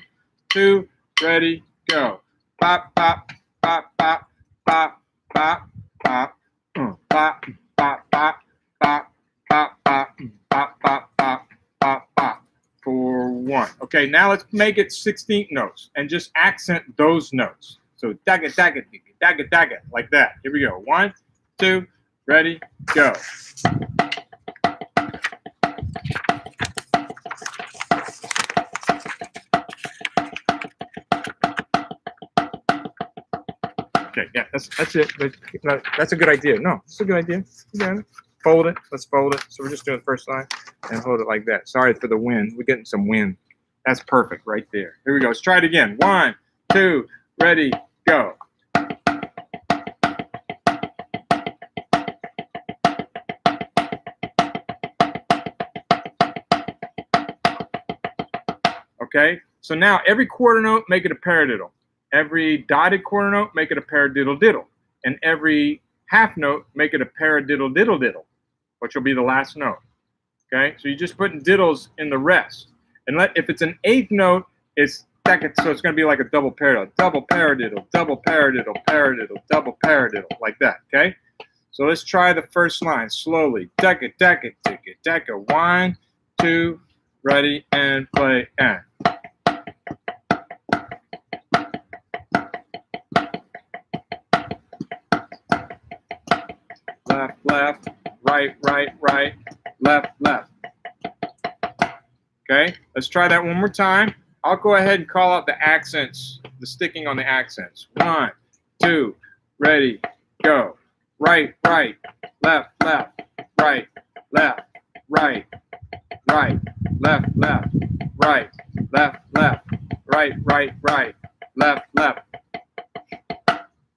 Speaker 1: 2, ready, go. Bop, bop, bop, bop, bop, bop, bop, bop, bop, bop, bop, bop, bop, bop, bop, bop, bop, bop. 4, 1. Okay, now let's make it 16th notes and just accent those notes. So dagga, dagga, dagga, dagga, like that. Here we go. 1, 2, ready, go. Okay, yeah, that's it. That's a good idea. No, it's a good idea. You got it. Fold it. Let's fold it. So we're just doing the first line and hold it like that. Sorry for the wind. We're getting some wind. That's perfect right there. Here we go. Let's try it again. 1, 2, ready, go. Okay, so now every quarter note, make it a paradiddle. Every dotted quarter note, make it a paradiddle diddle. And every half note, make it a paradiddle diddle diddle, which will be the last note. Okay, so you're just putting diddles in the rest. And if it's an 8th note, so it's going to be like a double paradiddle, double paradiddle, double paradiddle, paradiddle, double paradiddle, like that. Okay, so let's try the first line slowly. Decka, decka, decka, decka. 1, 2, ready, and play, and. Left, left, right, right, right, left, left. Okay, let's try that one more time. I'll go ahead and call out the accents, the sticking on the accents. 1, 2, ready, go. Right, right, left, left, right, left, right, right, left, left, right, left, left, right, right, right, left, left.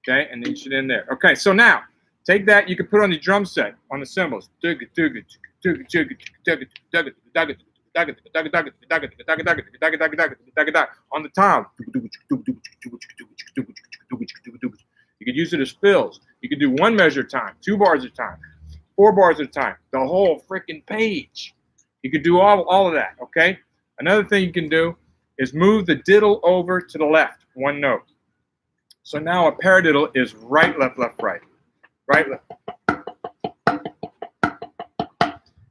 Speaker 1: Okay, and then you should end there. Okay, so now take that. You can put on the drum set on the cymbals. On the tom. You could use it as fills. You could do 1 measure at a time, 2 bars at a time, 4 bars at a time, the whole freaking page. You could do all of that, okay? Another thing you can do is move the diddle over to the left, 1 note. So now a paradiddle is right, left, left, right. Right, left.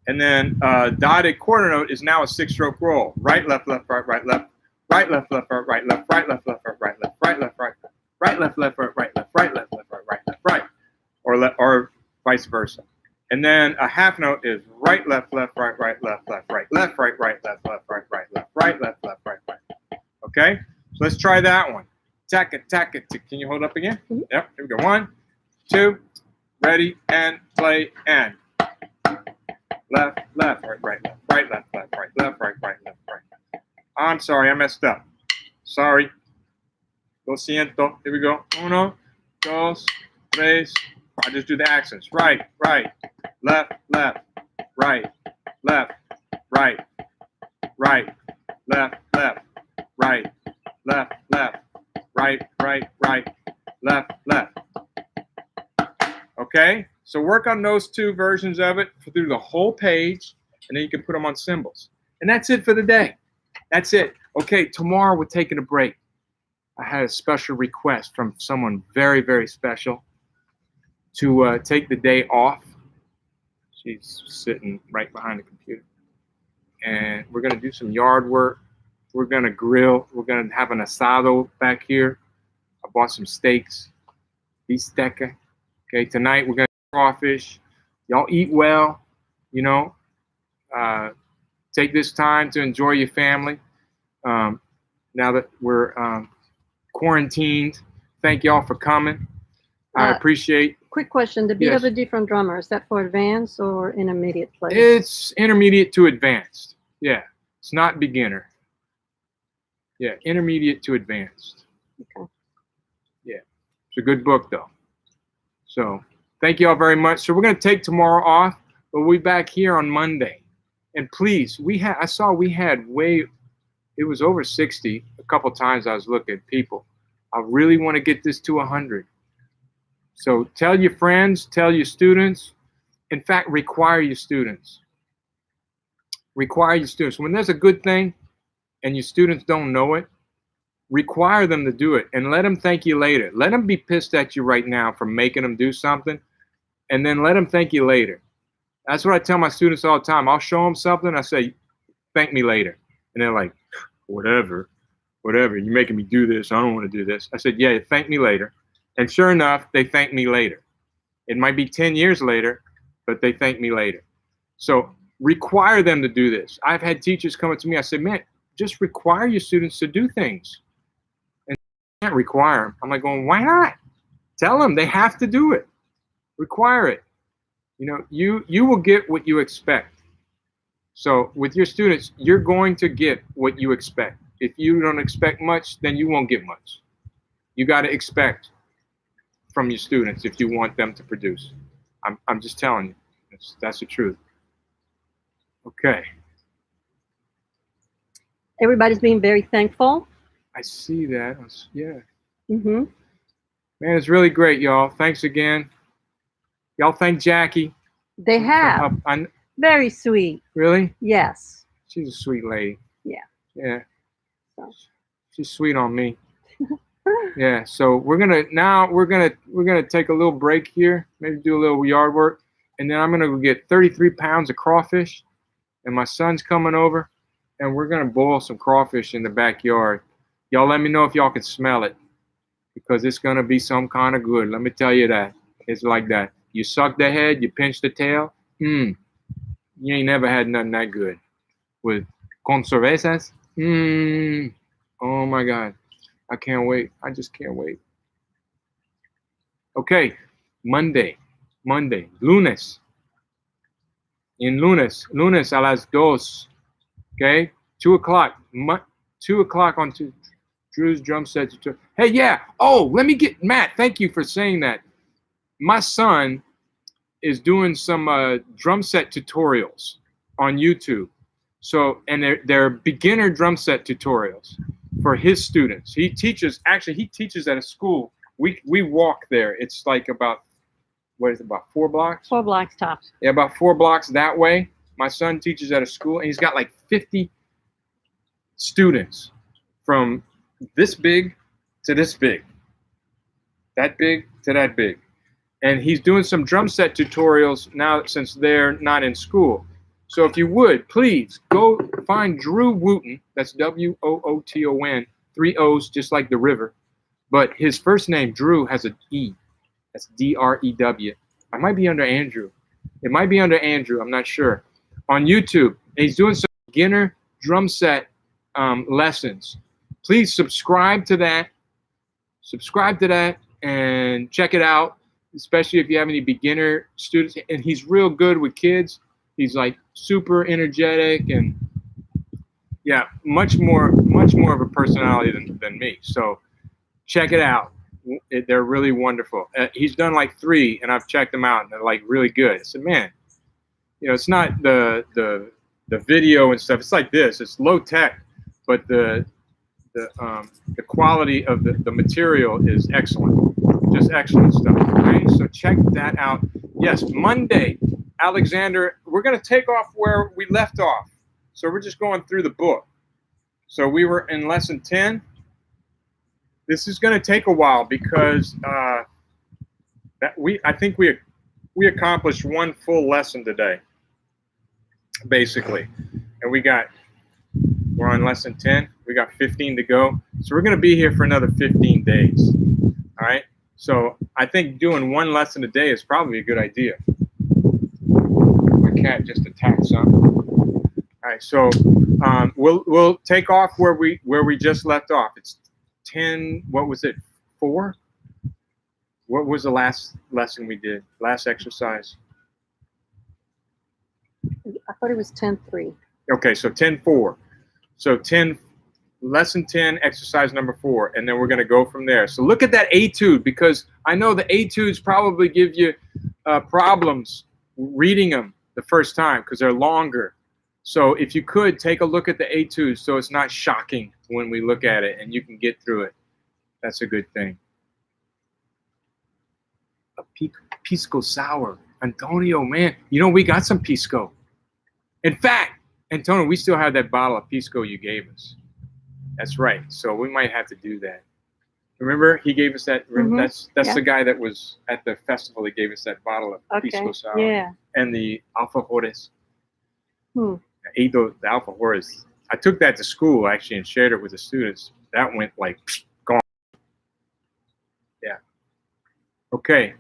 Speaker 1: And then dotted quarter note is now a 6-stroke roll. Right, left, left, right, right, left. Right, left, left, right, right, left. Right, left, left, right, right, left. Right, left, right. Right, left, left, right, right, left. Right, left, left, right, right, left. Right. Or vice versa. And then a half note is right, left, left, right, right, left, left, right, left, right, right, left, left, right, right, left, right, left, left, right, right. Okay? So let's try that one. Tack it, tack it. Can you hold up again? Yep. Here we go. 1, 2, ready, and play, and. Left, left, right, right, left, right, left, left, right, left, right, right, left, right. I'm sorry, I messed up. Sorry. Lo siento. Here we go. 1, 2, 3. I just do the accents. Right, right, left, left, right, left, right, right, left, left, right, left, left, right, right, right, left, left. Okay? So work on those 2 versions of it through the whole page, and then you can put them on cymbals. And that's it for the day. That's it. Okay, tomorrow we're taking a break. I had a special request from someone very, very special to take the day off. She's sitting right behind the computer. And we're going to do some yard work. We're going to grill. We're going to have an asado back here. I bought some steaks. Bistecca. Okay, tonight we're going to crawfish. Y'all eat well, you know. Take this time to enjoy your family. Now that we're quarantined, thank y'all for coming. I appreciate.
Speaker 2: Quick question: the beat of a different drummer, is that for advanced or intermediate players?
Speaker 1: It's intermediate to advanced. Yeah, it's not beginner. Yeah, intermediate to advanced.
Speaker 2: Okay.
Speaker 1: It's a good book, though. So thank you all very much. So we're going to take tomorrow off, but we'll be back here on Monday. And please, I saw we had it was over 60 a couple times I was looking at people. I really want to get this to 100. So tell your friends, tell your students. In fact, require your students. Require your students. When there's a good thing and your students don't know it, require them to do it and let them thank you later. Let them be pissed at you right now for making them do something, and then let them thank you later. That's what I tell my students all the time. I'll show them something. I say, thank me later. And they're like, whatever. You're making me do this. I don't want to do this. I said, yeah, thank me later. And sure enough, they thank me later. It might be 10 years later, but they thank me later. So require them to do this. I've had teachers come up to me. I said, man, just require your students to do things. And you can't require them. I'm like going, why not? Tell them they have to do it. Require it. You know, you will get what you expect. So with your students, you're going to get what you expect. If you don't expect much, then you won't get much. You got to expect from your students if you want them to produce. I'm just telling you. That's the truth. Okay.
Speaker 2: Everybody's being very thankful.
Speaker 1: I see that. Yeah.
Speaker 2: Mm-hmm.
Speaker 1: Man, it's really great, y'all. Thanks again. Y'all thank Jackie.
Speaker 2: They have. Very sweet.
Speaker 1: Really?
Speaker 2: Yes.
Speaker 1: She's a sweet lady.
Speaker 2: Yeah.
Speaker 1: Yeah.
Speaker 2: So.
Speaker 1: She's sweet on me. Yeah. So we're gonna take a little break here. Maybe do a little yard work, and then I'm gonna go get 33 pounds of crawfish, and my son's coming over, and we're gonna boil some crawfish in the backyard. Y'all let me know if y'all can smell it, because it's gonna be some kind of good. Let me tell you that. It's like that. You suck the head, you pinch the tail. You ain't never had nothing that good. With con cervezas. Oh my God. I can't wait. I just can't wait. Okay. Monday. Lunes. Lunes a las 2. Okay. 2 o'clock. 2 o'clock on Drew's drum set. Hey, yeah. Oh, let me get Matt. Thank you for saying that. My son is doing some drum set tutorials on YouTube. So, and they're beginner drum set tutorials for his students. He teaches at a school. We walk there. It's like about 4 blocks?
Speaker 2: 4 blocks tops.
Speaker 1: Yeah, about 4 blocks that way. My son teaches at a school, and he's got like 50 students from this big to this big, that big to that big. And he's doing some drum set tutorials now since they're not in school. So if you would, please go find Drew Wooten. That's Wooton, 3 O's, just like the river. But his first name, Drew, has an E. That's D-R-E-W. I might be under Andrew. It might be under Andrew. I'm not sure. On YouTube, and he's doing some beginner drum set lessons. Please subscribe to that. And check it out. Especially if you have any beginner students, and he's real good with kids. He's like super energetic and yeah, much more of a personality than me. So check it out. They're really wonderful. He's done like 3, and I've checked them out, and they're like really good. I said, man, you know, it's not the video and stuff. It's like this. It's low tech, but the quality of the material is excellent. Just excellent stuff. Okay, so check that out. Yes, Monday, Alexander, we're going to take off where we left off. So we're just going through the book. So we were in lesson 10. This is going to take a while because I think we accomplished 1 full lesson today, basically, and we're on lesson 10. We got 15 to go. So we're going to be here for another 15 days. All right. So I think doing 1 lesson a day is probably a good idea. My cat just attacked something. All right, so we'll take off where we just left off. It's 10. What was it? 4? What was the last lesson we did? Last exercise?
Speaker 2: I thought it was 10-3.
Speaker 1: Okay, so 10-4. So 10 lesson 10, exercise number 4, and then we're going to go from there. So look at that etude, because I know the etudes probably give you problems reading them the first time because they're longer. So if you could take a look at the etudes so it's not shocking when we look at it and you can get through it, that's a good thing. A pisco sour. Antonio, man, you know, we got some pisco. In fact, Antonio, we still have that bottle of pisco you gave us. That's right. So we might have to do that. Remember, he gave us that. That's the guy that was at the festival. He gave us that bottle of pisco sour.
Speaker 2: Yeah.
Speaker 1: And the alfajores. I ate the alfajores. I took that to school actually and shared it with the students. That went like gone. Yeah. Okay.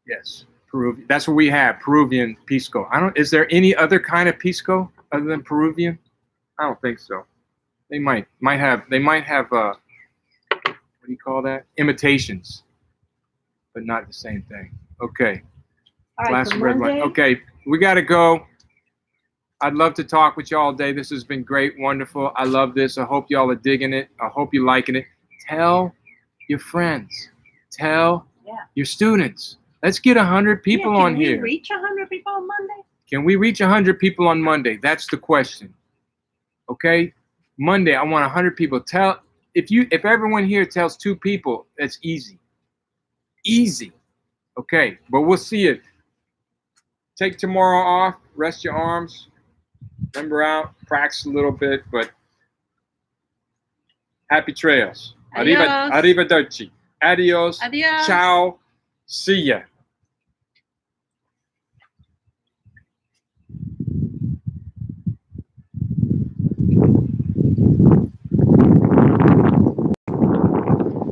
Speaker 1: Yes. Peruvian. That's what we have. Peruvian pisco. Is there any other kind of pisco other than Peruvian? I don't think so. They might have what do you call that? Imitations, but not the same thing. Okay.
Speaker 2: All right,
Speaker 1: Glass of red wine. Okay, we got to go. I'd love to talk with you all day. This has been great, wonderful. I love this. I hope y'all are digging it. I hope you're liking it. Tell your friends. Tell your students. Let's get 100 people on here.
Speaker 2: Can we reach 100 people on Monday?
Speaker 1: Can we reach 100 people on Monday? That's the question. Okay? Monday, I want 100 people. If everyone here tells 2 people, that's easy. Easy. Okay, but we'll see it. Take tomorrow off, rest your arms, remember out, practice a little bit, but happy trails.
Speaker 2: Adios.
Speaker 1: Arrivederci. Adios.
Speaker 2: Adios.
Speaker 1: Ciao. See ya.